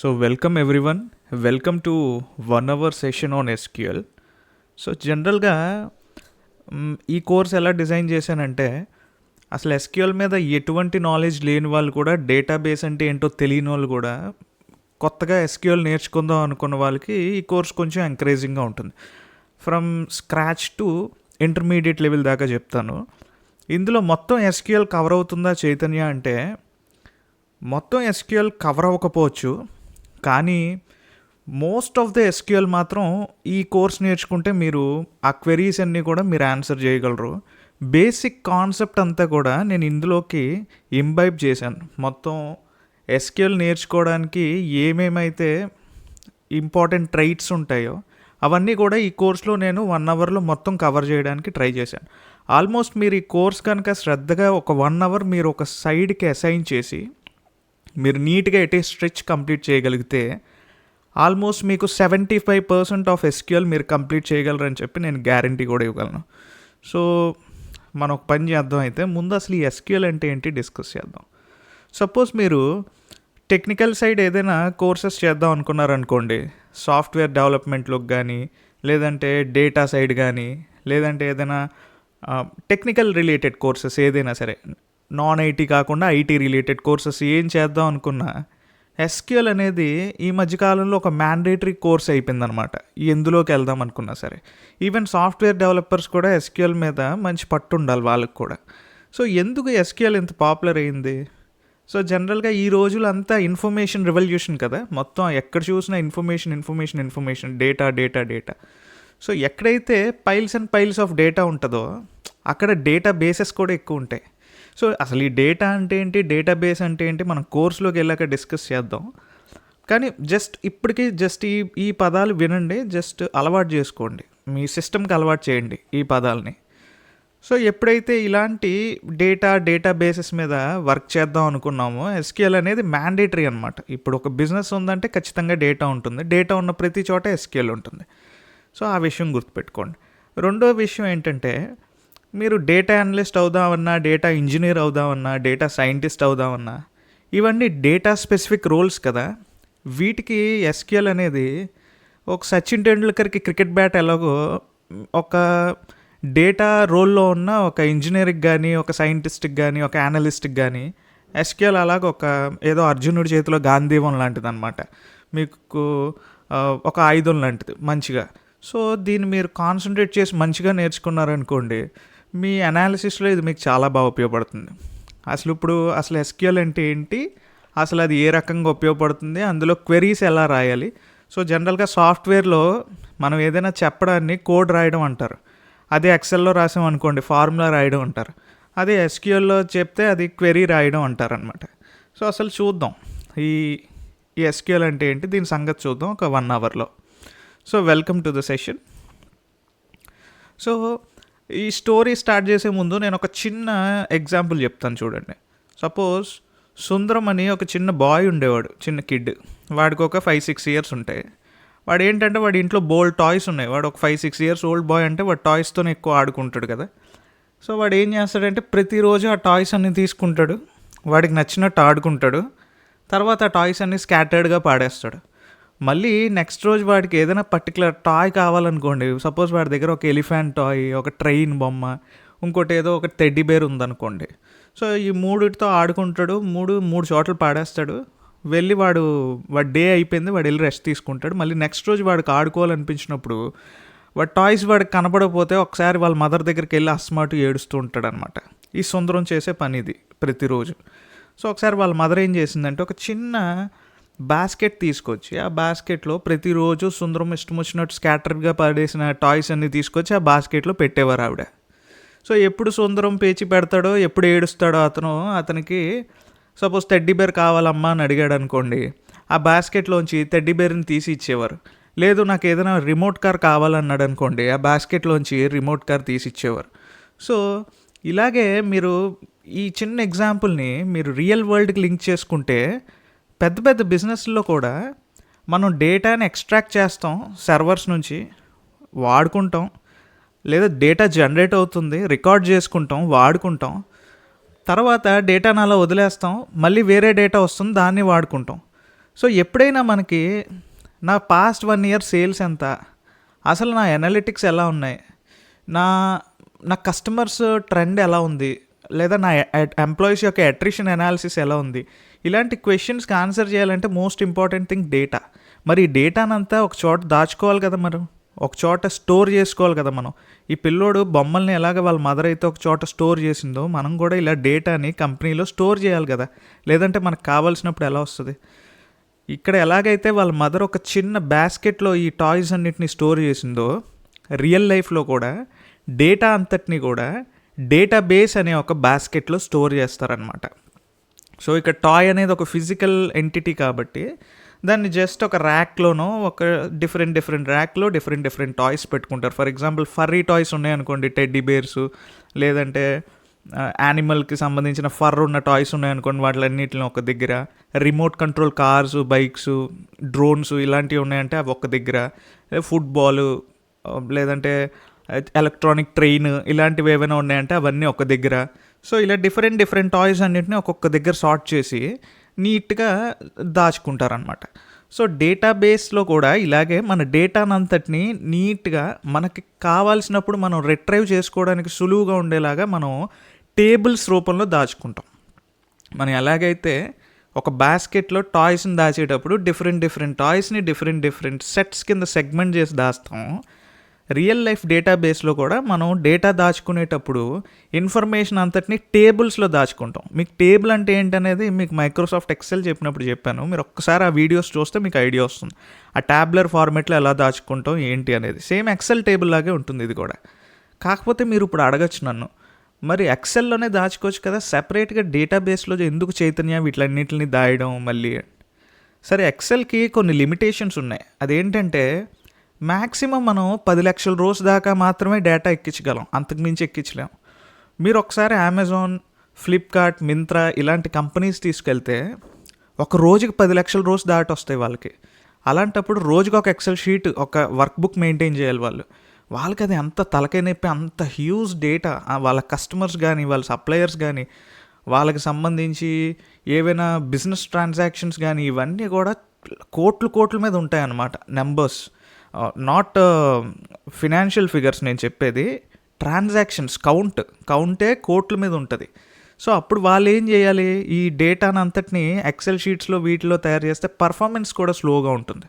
Welcome everyone. Welcome to 1 hour session on SQL. జనరల్గా ఈ course ఎలా డిజైన్ చేశానంటే అసలు ఎస్క్యూఎల్ మీద ఎటువంటి నాలెడ్జ్ లేని వాళ్ళు కూడా, డేటాబేస్ అంటే ఏంటో తెలియని వాళ్ళు కూడా కొత్తగా ఎస్క్యూఎల్ నేర్చుకుందాం అనుకున్న వాళ్ళకి ఈ కోర్స్ కొంచెం ఎంకరేజింగ్గా ఉంటుంది. From scratch to intermediate level దాకా చెప్తాను. ఇందులో మొత్తం ఎస్క్యూఎల్ కవర్ అవుతుందా చైతన్య అంటే మొత్తం ఎస్క్యూఎల్ కవర్ అవ్వకపోవచ్చు, కానీ మోస్ట్ ఆఫ్ ద ఎస్క్యూఎల్ మాత్రం ఈ కోర్స్ నేర్చుకుంటే మీరు ఆ క్వెరీస్ అన్నీ కూడా మీరు ఆన్సర్ చేయగలరు. బేసిక్ కాన్సెప్ట్ అంతా కూడా నేను ఇందులోకి ఇంబైబ్ చేశాను. మొత్తం ఎస్క్యూఎల్ నేర్చుకోవడానికి ఏమేమైతే ఇంపార్టెంట్ ట్రైట్స్ ఉంటాయో అవన్నీ కూడా ఈ కోర్స్లో నేను 1 అవర్లో మొత్తం కవర్ చేయడానికి ట్రై చేశాను. ఆల్మోస్ట్ మీరు ఈ కోర్స్ కనుక శ్రద్ధగా ఒక 1 అవర్ మీరు ఒక సైడ్కి అసైన్ చేసి మీరు నీట్గా ఎటే స్ట్రెచ్ కంప్లీట్ చేయగలిగితే ఆల్మోస్ట్ మీకు 75% ఆఫ్ ఎస్క్యూఎల్ మీరు కంప్లీట్ చేయగలరని చెప్పి నేను గ్యారంటీ కూడా ఇవ్వగలను. సో మనం ఒక పని చేద్దాం. అయితే ముందు అసలు ఈ ఎస్క్యూఎల్ అంటే ఏంటి డిస్కస్ చేద్దాం. సపోజ్ మీరు టెక్నికల్ సైడ్ ఏదైనా కోర్సెస్ చేద్దాం అనుకున్నారనుకోండి, సాఫ్ట్వేర్ డెవలప్మెంట్లోకి కానీ, లేదంటే డేటా సైడ్ కానీ, లేదంటే ఏదైనా టెక్నికల్ రిలేటెడ్ కోర్సెస్ ఏదైనా సరే, నాన్ ఐటీ కాకుండా ఐటీ రిలేటెడ్ కోర్సెస్ ఏం చేద్దాం అనుకున్నా ఎస్క్యూఎల్ అనేది ఈ మధ్యకాలంలో ఒక మ్యాండేటరీ కోర్స్ అయిపోయిందనమాట. ఎందులోకి వెళ్దాం అనుకున్నా సరే, ఈవెన్ సాఫ్ట్వేర్ డెవలపర్స్ కూడా ఎస్క్యూఎల్ మీద మంచి పట్టు ఉండాలి వాళ్ళకి కూడా. సో ఎందుకు ఎస్క్యూఎల్ ఇంత పాపులర్ అయింది? సో జనరల్గా ఈ రోజులు అంతా ఇన్ఫర్మేషన్ రెవల్యూషన్ కదా, మొత్తం ఎక్కడ చూసినా ఇన్ఫర్మేషన్, డేటా. సో ఎక్కడైతే piles and piles of data ఉంటుందో అక్కడ డేటా బేసెస్ కూడా ఎక్కువ ఉంటాయి. సో అసలు ఈ డేటా అంటే ఏంటి, డేటాబేస్ అంటే ఏంటి, మనం కోర్సులోకి వెళ్ళాక డిస్కస్ చేద్దాం. కానీ ఇప్పటికీ ఈ పదాలు వినండి, జస్ట్ అలవాటు చేసుకోండి, మీ సిస్టమ్కి అలవాటు చేయండి ఈ పదాలని. సో ఎప్పుడైతే ఇలాంటి డేటాబేసెస్ మీద వర్క్ చేద్దాం అనుకున్నామో ఎస్క్యూఎల్ అనేది మ్యాండేటరీ అనమాట. ఇప్పుడు ఒక బిజినెస్ ఉందంటే ఖచ్చితంగా డేటా ఉంటుంది, డేటా ఉన్న ప్రతి చోట ఎస్క్యూఎల్ ఉంటుంది. సో ఆ విషయం గుర్తుపెట్టుకోండి. రెండో విషయం ఏంటంటే, మీరు డేటా అనలిస్ట్ అవుదామన్నా, డేటా ఇంజనీర్ అవుదామన్నా, డేటా సైంటిస్ట్ అవుదామన్నా, ఇవన్నీ డేటా స్పెసిఫిక్ రోల్స్ కదా. వీటికి ఎస్క్యూఎల్ అనేది ఒక సచిన్ టెండూల్కర్కి క్రికెట్ బ్యాట్ ఎలాగో ఒక డేటా రోల్లో ఉన్న ఒక ఇంజనీర్కి కానీ, ఒక సైంటిస్ట్కి కానీ, ఒక అనలిస్ట్కి కానీ ఎస్క్యూఎల్ అలాగ ఏదో అర్జునుడి చేతిలో గాంధీవం లాంటిది అనమాట. మీకు ఒక ఆయుధం లాంటిది మంచిగా. సో దీన్ని మీరు కాన్సన్ట్రేట్ చేసి మంచిగా నేర్చుకున్నారనుకోండి, మీ అనాలిసిస్లో ఇది మీకు చాలా బాగా ఉపయోగపడుతుంది. అసలు ఎస్క్యూఎల్ అంటే ఏంటి, అసలు అది ఏ రకంగా ఉపయోగపడుతుంది, అందులో క్వెరీస్ ఎలా రాయాలి. సో జనరల్గా సాఫ్ట్వేర్లో మనం ఏదైనా చెప్పడాన్ని కోడ్ రాయడం అంటారు, అదే ఎక్సెల్లో రాసాం అనుకోండి ఫార్ములా రాయడం అంటారు, అదే ఎస్క్యూఎల్లో చెప్తే అది క్వెరీ రాయడం అంటారు అనమాట. సో అసలు చూద్దాం ఈ ఎస్క్యూఎల్ అంటే ఏంటి, దీని సంగతి చూద్దాం ఒక 1 అవర్లో. So welcome to the session. So ఈ స్టోరీ స్టార్ట్ చేసే ముందు నేను ఒక చిన్న ఎగ్జాంపుల్ చెప్తాను చూడండి. సపోజ్ సుందరం అని ఒక చిన్న బాయ్ ఉండేవాడు, చిన్న కిడ్. వాడికి ఒక 5-6 ఇయర్స్ ఉంటాయి. వాడు ఏంటంటే వాడి ఇంట్లో బోల్డ్ టాయ్స్ ఉన్నాయి. వాడు ఒక 5-6 ఇయర్స్ ఓల్డ్ బాయ్ అంటే వాడు టాయ్స్తోనే ఎక్కువ ఆడుకుంటాడు కదా. సో వాడు ఏం చేస్తాడంటే ప్రతిరోజు ఆ టాయ్స్ అన్నీ తీసుకుంటాడు, వాడికి నచ్చినట్టు ఆడుకుంటాడు, తర్వాత ఆ టాయ్స్ అన్నీ స్కాటర్డ్గా పాడేస్తాడు. మళ్ళీ నెక్స్ట్ రోజు వాడికి ఏదైనా పర్టికులర్ టాయ్ కావాలనుకోండి, సపోజ్ వాడి దగ్గర ఒక ఎలిఫెంట్ టాయ్, ఒక ట్రైన్ బొమ్మ, ఇంకోటి ఏదో ఒక టెడ్డీ బేర్ ఉందనుకోండి. సో ఈ మూడిటితో ఆడుకుంటాడు, మూడు చోట్ల పాడేస్తాడు. వెళ్ళి వాడు డే అయిపోయింది, వాడు వెళ్ళి రెస్ట్ తీసుకుంటాడు. మళ్ళీ నెక్స్ట్ రోజు వాడికి ఆడుకోవాలనిపించినప్పుడు వాడు టాయ్స్ వాడికి కనపడకపోతే ఒకసారి వాళ్ళ మదర్ దగ్గరికి వెళ్ళి అస్మాటు ఏడుస్తూ ఉంటాడు అనమాట. ఈ సుందరం చేసే పని ఇది ప్రతిరోజు. సో ఒకసారి వాళ్ళ మదర్ ఏం చేసిందంటే ఒక చిన్న బాస్కెట్ తీసుకొచ్చి ఆ బాస్కెట్లో ప్రతిరోజు సుందరం ఇష్టం వచ్చినట్టు స్కాటర్గా పడేసిన టాయ్స్ అన్నీ తీసుకొచ్చి ఆ బాస్కెట్లో పెట్టేవారు ఆవిడ. సో ఎప్పుడు సుందరం పేచి పెడతాడో, ఎప్పుడు ఏడుస్తాడో అతనికి సపోజ్ టెడ్డీ బేర్ కావాలమ్మా అని అడిగాడు అనుకోండి, ఆ బాస్కెట్లోంచి టెడ్డీ బేర్ని తీసి ఇచ్చేవారు. లేదు నాకు ఏదైనా రిమోట్ కార్ కావాలన్నాడు అనుకోండి, ఆ బాస్కెట్లోంచి రిమోట్ కార్ తీసి ఇచ్చేవారు. సో ఇలాగే మీరు ఈ చిన్న ఎగ్జాంపుల్ని మీరు రియల్ వరల్డ్కి లింక్ చేసుకుంటే పెద్ద బిజినెస్లో కూడా మనం డేటాని ఎక్స్ట్రాక్ట్ చేస్తాం, సర్వర్స్ నుంచి వాడుకుంటాం, లేదా డేటా జనరేట్ అవుతుంది, రికార్డ్ చేసుకుంటాం, వాడుకుంటాం, తర్వాత డేటాను అలా వదిలేస్తాం, మళ్ళీ వేరే డేటా వస్తుంది, దాన్ని వాడుకుంటాం. సో ఎప్పుడైనా మనకి నా పాస్ట్ 1 ఇయర్ సేల్స్ ఎంత, అసలు నా ఎనాలిటిక్స్ ఎలా ఉన్నాయి, నా నా కస్టమర్స్ ట్రెండ్ ఎలా ఉంది, లేదా నా ఎంప్లాయీస్ యొక్క అట్రిషన్ అనాలిసిస్ ఎలా ఉంది, ఇలాంటి క్వశ్చన్స్కి ఆన్సర్ చేయాలంటే మోస్ట్ ఇంపార్టెంట్ థింగ్ డేటా. మరి ఈ డేటానంతా ఒక చోట దాచుకోవాలి కదా, మనం ఒక చోట స్టోర్ చేసుకోవాలి కదా. మనం ఈ పిల్లోడు బొమ్మల్ని ఎలాగ వాళ్ళ మదర్ అయితే ఒక చోట స్టోర్ చేసిందో, మనం కూడా ఇలా డేటాని కంపెనీలో స్టోర్ చేయాలి కదా, లేదంటే మనకు కావాల్సినప్పుడు ఎలా వస్తుంది. ఇక్కడ ఎలాగైతే వాళ్ళ మదర్ ఒక చిన్న బాస్కెట్లో ఈ టాయ్స్ అన్నిటిని స్టోర్ చేసిందో, రియల్ లైఫ్లో కూడా డేటా అంతటిని కూడా డేటాబేస్ అనే ఒక బాస్కెట్లో స్టోర్ చేస్తారనమాట. సో ఇక్కడ టాయ్ అనేది ఒక ఫిజికల్ ఎంటిటీ కాబట్టి దాన్ని జస్ట్ ఒక ర్యాక్లోనో ఒక డిఫరెంట్ ర్యాక్లో డిఫరెంట్ టాయ్స్ పెట్టుకుంటారు. ఫర్ ఎగ్జాంపుల్ ఫర్రీ టాయ్స్ ఉన్నాయనుకోండి, టెడ్డీ బేర్స్, లేదంటే యానిమల్కి సంబంధించిన ఫర్ ఉన్న టాయ్స్ ఉన్నాయనుకోండి, వాటిలన్నిటిని ఒక దగ్గర, remote control cars, bikes, drones ఇలాంటివి ఉన్నాయంటే అవి ఒక దగ్గర, ఫుట్బాల్ లేదంటే ఎలక్ట్రానిక్ ట్రైన్ ఇలాంటివి ఏమైనా ఉన్నాయంటే అవన్నీ ఒక దగ్గర. సో ఇలా డిఫరెంట్ టాయ్స్ అన్నింటినీ ఒక్కొక్క దగ్గర సార్ట్ చేసి నీట్గా దాచుకుంటారనమాట. సో డేటాబేస్లో కూడా ఇలాగే మన డేటానంతటిని నీట్గా మనకి కావాల్సినప్పుడు మనం రిట్రైవ్ చేసుకోవడానికి సులువుగా ఉండేలాగా మనం టేబుల్స్ రూపంలో దాచుకుంటాం. మనం ఎలాగైతే ఒక బాస్కెట్లో టాయ్స్ని దాచేటప్పుడు డిఫరెంట్ టాయ్స్ని డిఫరెంట్ సెట్స్ కింద సెగ్మెంట్ చేసి దాస్తాం, రియల్ లైఫ్ డేటాబేస్లో కూడా మనం డేటా దాచుకునేటప్పుడు ఇన్ఫర్మేషన్ అంతటిని టేబుల్స్లో దాచుకుంటాం. మీకు టేబుల్ అంటే ఏంటనేది మీకు మైక్రోసాఫ్ట్ ఎక్సెల్ చెప్పినప్పుడు చెప్పాను. మీరు ఒక్కసారి ఆ వీడియోస్ చూస్తే మీకు ఐడియా వస్తుంది. ఆ ట్యాబ్లర్ ఫార్మేట్లో ఎలా దాచుకుంటాం ఏంటి అనేది సేమ్ ఎక్సెల్ టేబుల్ లాగే ఉంటుంది ఇది కూడా. కాకపోతే మీరు ఇప్పుడు అడగచ్చు నన్ను, మరి ఎక్సెల్లోనే దాచుకోవచ్చు కదా, సెపరేట్గా డేటాబేస్లో ఎందుకు చైతన్య వీటిలన్నింటిని దాయడం మళ్ళీ? సరే, ఎక్సెల్కి కొన్ని లిమిటేషన్స్ ఉన్నాయి. అదేంటంటే మ్యాక్సిమం మనం 10 లక్షల రోస్ దాకా మాత్రమే డేటా ఎక్కించగలం, అంతకుమించి ఎక్కించలేం. మీరు ఒకసారి అమెజాన్, ఫ్లిప్కార్ట్, మింత్రా ఇలాంటి కంపెనీస్ తీసుకెళ్తే ఒక రోజుకి 10 లక్షల రోస్ దాటి వస్తాయి వాళ్ళకి. అలాంటప్పుడు రోజుకి ఒక ఎక్సెల్ షీట్, ఒక వర్క్ బుక్ మెయింటైన్ చేయాలి వాళ్ళు. వాళ్ళకి అది అంత తలకాయ నొప్పి, అంత హ్యూజ్ డేటా. వాళ్ళ కస్టమర్స్ కానీ వాళ్ళ సప్లయర్స్ కానీ వాళ్ళకి సంబంధించి ఏవైనా బిజినెస్ ట్రాన్సాక్షన్స్ కానీ ఇవన్నీ కూడా కోట్ల మీద ఉంటాయన్నమాట. నెంబర్స్, నాట్ ఫినాన్షియల్ ఫిగర్స్ నేను చెప్పేది, ట్రాన్సాక్షన్స్ కౌంటే కోట్ల మీద ఉంటుంది. సో అప్పుడు వాళ్ళు ఏం చేయాలి, ఈ డేటాను అంతటిని ఎక్సెల్ షీట్స్లో వీటిలో తయారు చేస్తే పర్ఫార్మెన్స్ కూడా స్లోగా ఉంటుంది.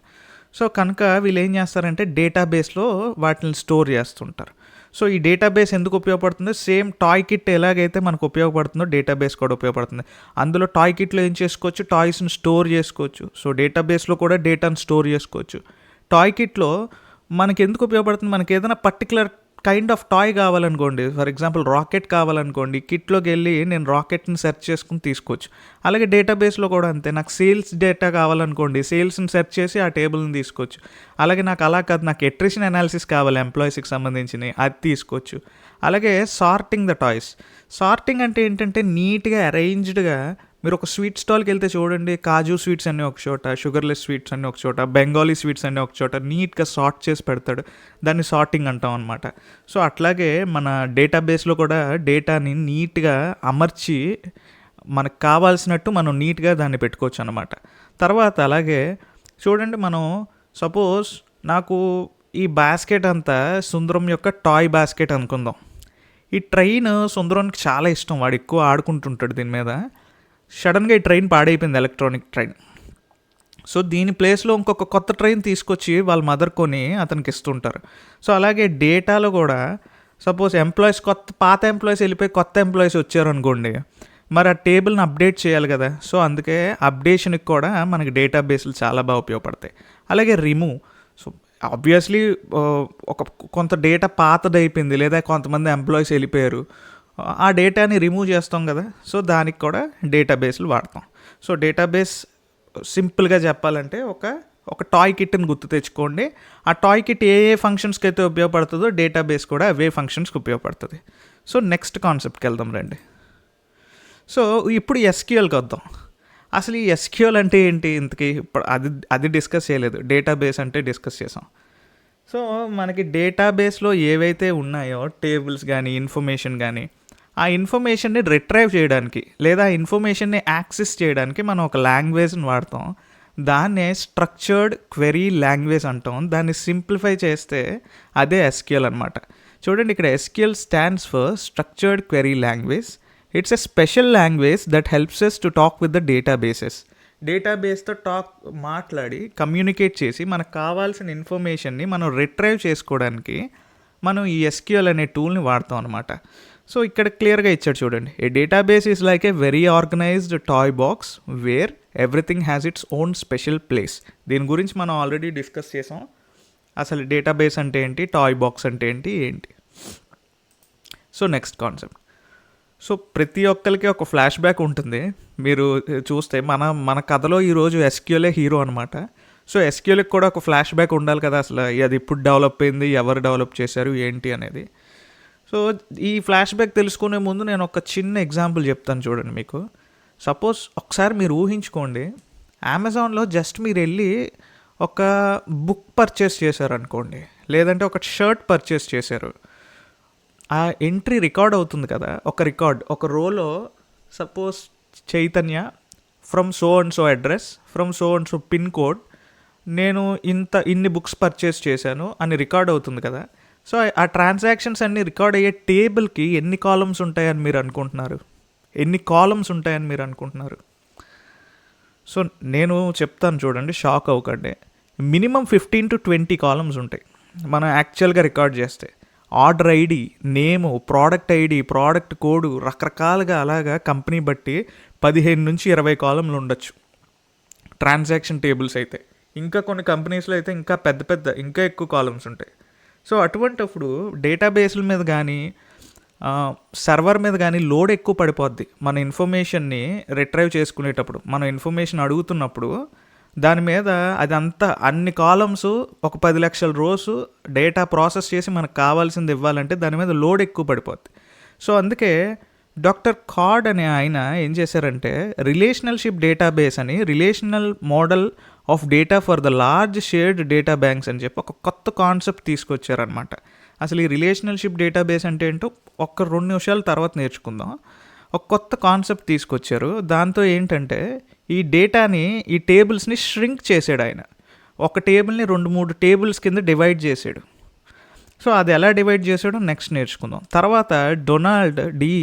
సో కనుక వీళ్ళు ఏం చేస్తారంటే డేటాబేస్లో వాటిని స్టోర్ చేస్తుంటారు. సో ఈ డేటాబేస్ ఎందుకు ఉపయోగపడుతుంది, సేమ్ టాయ్ కిట్ ఎలాగైతే మనకు ఉపయోగపడుతుందో డేటాబేస్ కూడా ఉపయోగపడుతుంది. అందులో టాయ్ కిట్లో ఏం చేసుకోవచ్చు, టాయ్స్ని స్టోర్ చేసుకోవచ్చు. సో డేటాబేస్లో కూడా డేటాను స్టోర్ చేసుకోవచ్చు. టాయ్ కిట్లో మనకి ఎందుకు ఉపయోగపడుతుంది, మనకి ఏదైనా పర్టికులర్ కైండ్ ఆఫ్ టాయ్ కావాలనుకోండి, ఫర్ ఎగ్జాంపుల్ రాకెట్ కావాలనుకోండి, కిట్లోకి వెళ్ళి నేను రాకెట్ని సెర్చ్ చేసుకుని తీసుకోవచ్చు. అలాగే డేటాబేస్లో కూడా అంతే, నాకు సేల్స్ డేటా కావాలనుకోండి, సేల్స్ని సెర్చ్ చేసి ఆ టేబుల్ని తీసుకోవచ్చు. అలాగే నాకు అలా కాదు, నాకు అట్రిషన్ అనాలిసిస్ కావాలి ఎంప్లాయీస్కి సంబంధించినవి, అది తీసుకోవచ్చు. అలాగే సార్టింగ్ ద టాయ్స్. సార్టింగ్ అంటే ఏంటంటే నీట్గా అరేంజ్డ్గా, మీరు ఒక స్వీట్ స్టాల్కి వెళ్తే చూడండి, కాజు స్వీట్స్ అన్నీ ఒక చోట, షుగర్లెస్ స్వీట్స్ అన్నీ ఒక చోట, బెంగాలీ స్వీట్స్ అన్నీ ఒక చోట నీట్గా సార్ట్ చేసి పెడతాడు. దాన్ని సార్టింగ్ అంటాం అనమాట. సో అట్లాగే మన డేటాబేస్లో కూడా డేటాని నీట్గా అమర్చి మనకు కావాల్సినట్టు మనం నీట్గా దాన్ని పెట్టుకోవచ్చు అనమాట. తర్వాత అలాగే చూడండి, మనం సపోజ్ నాకు ఈ బాస్కెట్ అంతా సుందరం యొక్క టాయ్ బాస్కెట్ అనుకుందాం. ఈ ట్రైన్ సుందరానికి చాలా ఇష్టం, వాడు ఎక్కువ ఆడుకుంటుంటాడు దీని మీద. సడన్గా ఈ ట్రైన్ పాడైపోయింది, ఎలక్ట్రానిక్ ట్రైన్. సో దీని ప్లేస్లో ఇంకొక కొత్త ట్రైన్ తీసుకొచ్చి వాళ్ళ మదర్ కొని అతనికి ఇస్తుంటారు. సో అలాగే డేటాలో కూడా సపోజ్ ఎంప్లాయీస్ పాత ఎంప్లాయీస్ వెళ్ళిపోయి కొత్త ఎంప్లాయీస్ వచ్చారు అనుకోండి, మరి ఆ టేబుల్ని అప్డేట్ చేయాలి కదా. సో అందుకే అప్డేషన్కి కూడా మనకి డేటాబేస్లు చాలా బాగా ఉపయోగపడతాయి. అలాగే రిమూవ్. సో ఆబ్వియస్లీ కొంత డేటా పాతదైపోయింది, లేదా కొంతమంది ఎంప్లాయీస్ వెళ్ళిపోయారు, ఆ డేటాని రిమూవ్ చేస్తాం కదా. సో దానికి కూడా డేటాబేస్లు వాడతాం. సో డేటాబేస్ సింపుల్గా చెప్పాలంటే ఒక టాయ్ కిట్ని గుర్తు తెచ్చుకోండి. ఆ టాయ్ కిట్ ఏ ఫంక్షన్స్కి అయితే ఉపయోగపడుతుందో డేటాబేస్ కూడా అవే ఫంక్షన్స్కి ఉపయోగపడుతుంది. సో నెక్స్ట్ కాన్సెప్ట్కి వెళ్దాం రండి. సో ఇప్పుడు ఎస్క్యూఎల్కి వద్దాం. అసలు ఈ ఎస్క్యూఎల్ అంటే ఏంటి ఇంతకీ? ఇప్పుడు అది డిస్కస్ చేయలేదు, డేటాబేస్ అంటే డిస్కస్ చేసాం. సో మనకి డేటాబేస్లో ఏవైతే ఉన్నాయో టేబుల్స్ కానీ ఇన్ఫర్మేషన్ కానీ, ఆ ఇన్ఫర్మేషన్ని రిట్రైవ్ చేయడానికి లేదా ఆ ఇన్ఫర్మేషన్ని యాక్సెస్ చేయడానికి మనం ఒక లాంగ్వేజ్ని వాడతాం. దాన్నే స్ట్రక్చర్డ్ క్వెరీ లాంగ్వేజ్ అంటాం. దాన్ని సింప్లిఫై చేస్తే అదే ఎస్క్యూఎల్ అనమాట. చూడండి, ఇక్కడ SQL stands for structured query language. It's a special language that helps us to talk with the databases. డేటాబేస్తో మాట్లాడి కమ్యూనికేట్ చేసి మనకు కావాల్సిన ఇన్ఫర్మేషన్ని మనం రిట్రైవ్ చేసుకోవడానికి మనం ఈ ఎస్క్యూఎల్ అనే టూల్ని వాడతాం అనమాట. సో ఇక్కడ క్లియర్గా ఇచ్చాడు చూడండి. A database is like a very organised toy box where everything has its own special place. దీని గురించి మనం ఆల్రెడీ డిస్కస్ చేసాం. అసలు డేటాబేస్ అంటే ఏంటి, టాయ్ బాక్స్ అంటే ఏంటి. So next concept. సో ప్రతి ఒక్కరికి ఒక ఫ్లాష్ బ్యాక్ ఉంటుంది. మీరు చూస్తే మన కథలో ఈరోజు ఎస్క్యూఎలే హీరో అనమాట. సో ఎస్క్యూఎల్కి కూడా ఒక ఫ్లాష్ బ్యాక్ ఉండాలి కదా, అసలు అది ఇప్పుడు డెవలప్ అయింది, ఎవరు డెవలప్ చేశారు ఏంటి అనేది. సో ఈ ఫ్లాష్ బ్యాక్ తెలుసుకునే ముందు నేను ఒక చిన్న ఎగ్జాంపుల్ చెప్తాను చూడండి మీకు. సపోజ్ ఒకసారి మీరు ఊహించుకోండి, అమెజాన్లో జస్ట్ మీరు వెళ్ళి ఒక బుక్ పర్చేస్ చేశారు అనుకోండి, లేదంటే ఒక షర్ట్ పర్చేస్ చేశారు. ఆ ఎంట్రీ రికార్డ్ అవుతుంది కదా, ఒక రోలో suppose Chaitanya from so and so address from so and so pin code, నేను ఇన్ని బుక్స్ పర్చేస్ చేశాను అని రికార్డ్ అవుతుంది కదా. సో ఆ ట్రాన్సాక్షన్స్ అన్నీ రికార్డ్ అయ్యే టేబుల్కి ఎన్ని కాలమ్స్ ఉంటాయని మీరు అనుకుంటున్నారు? సో నేను చెప్తాను చూడండి, షాక్ అవ్వకండి. మినిమం 15 to 20 కాలమ్స్ ఉంటాయి మనం యాక్చువల్గా రికార్డ్ చేస్తే. ఆర్డర్ ఐడి, నేము, ప్రోడక్ట్ ఐడి, ప్రోడక్ట్ కోడ్, రకరకాలుగా అలాగా కంపెనీ బట్టి 15 నుంచి 20 కాలమ్లు ఉండొచ్చు ట్రాన్సాక్షన్ టేబుల్స్ అయితే. ఇంకా కొన్ని కంపెనీస్లో అయితే ఇంకా ఇంకా ఎక్కువ కాలమ్స్ ఉంటాయి. సో అటువంటిప్పుడు డేటాబేస్ల మీద కానీ సర్వర్ మీద కానీ లోడ్ ఎక్కువ పడిపోద్ది. మన ఇన్ఫర్మేషన్ని రిట్రైవ్ చేసుకునేటప్పుడు, మనం ఇన్ఫర్మేషన్ అడుగుతున్నప్పుడు దాని మీద అన్ని కాలమ్స్, ఒక 10 లక్షల రోస్ డేటా ప్రాసెస్ చేసి మనకు కావాల్సింది ఇవ్వాలంటే దాని మీద లోడ్ ఎక్కువ పడిపోద్ది. సో అందుకే డాక్టర్ కార్డ్ అనే ఆయన ఏం చేశారంటే రిలేషనల్షిప్ డేటాబేస్ అని, relational model of data for the large shared data banks అని చెప్పి ఒక కొత్త కాన్సెప్ట్ తీసుకొచ్చారనమాట. అసలు ఈ రిలేషనల్షిప్ డేటాబేస్ అంటే ఏంటో 2 నిమిషాల తర్వాత నేర్చుకుందాం. ఒక కొత్త కాన్సెప్ట్ తీసుకొచ్చారు. దాంతో ఏంటంటే ఈ డేటాని, ఈ టేబుల్స్ని ష్రింక్ చేసాడు ఆయన. ఒక టేబుల్ని 2-3 టేబుల్స్ కింద డివైడ్ చేసాడు. సో అది ఎలా డివైడ్ చేసాడో నెక్స్ట్ నేర్చుకుందాం. తర్వాత Donald D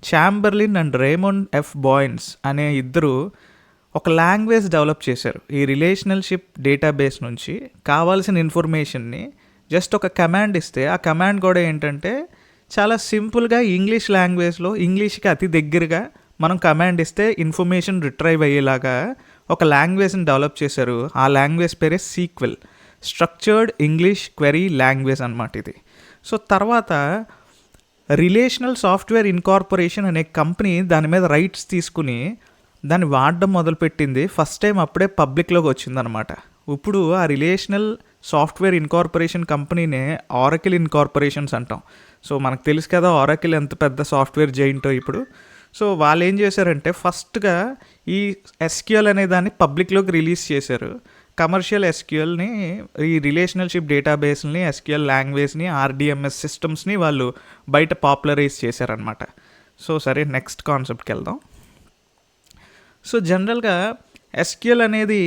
Chamberlin and Raymond F Boyce అనే ఇద్దరు ఒక లాంగ్వేజ్ డెవలప్ చేశారు. ఈ రిలేషనల్షిప్ డేటాబేస్ నుంచి కావాల్సిన ఇన్ఫర్మేషన్ని జస్ట్ ఒక కమాండ్ ఇస్తే, ఆ కమాండ్ కూడా ఏంటంటే చాలా సింపుల్గా ఇంగ్లీష్ లాంగ్వేజ్లో, ఇంగ్లీష్కి అతి దగ్గరగా మనం కమాండ్ ఇస్తే ఇన్ఫర్మేషన్ రిట్రైవ్ అయ్యేలాగా ఒక లాంగ్వేజ్ని డెవలప్ చేశారు. ఆ లాంగ్వేజ్ పేరే sequel, structured English query language అనమాట ఇది. సో తర్వాత రిలేషనల్ సాఫ్ట్వేర్ ఇన్కార్పొరేషన్ అనే కంపెనీ దాని మీద రైట్స్ తీసుకుని దాన్ని వాడడం మొదలుపెట్టింది. ఫస్ట్ టైం అప్పుడే పబ్లిక్లోకి వచ్చిందనమాట. ఇప్పుడు ఆ రిలేషనల్ సాఫ్ట్వేర్ ఇన్కార్పొరేషన్ కంపెనీనే ఆరకిల్ ఇన్కార్పొరేషన్స్ అంటాం. సో మనకు తెలుసు కదా ఆరకిల్ ఎంత పెద్ద సాఫ్ట్వేర్ జైంటో ఇప్పుడు. సో వాళ్ళు ఏం చేశారంటే ఫస్ట్గా ఈ ఎస్క్యూఎల్ అనే దాన్ని పబ్లిక్లోకి రిలీజ్ చేశారు. కమర్షియల్ ఎస్క్యూఎల్ని, ఈ రిలేషనల్షిప్ డేటాబేస్ని, ఎస్క్యూఎల్ లాంగ్వేజ్ని, ఆర్డిఎంఎస్ సిస్టమ్స్ని వాళ్ళు బయట పాపులరైజ్ చేశారనమాట. సో సరే, నెక్స్ట్ కాన్సెప్ట్కి వెళ్దాం. సో జనరల్గా ఎస్క్యూఎల్ అనేది,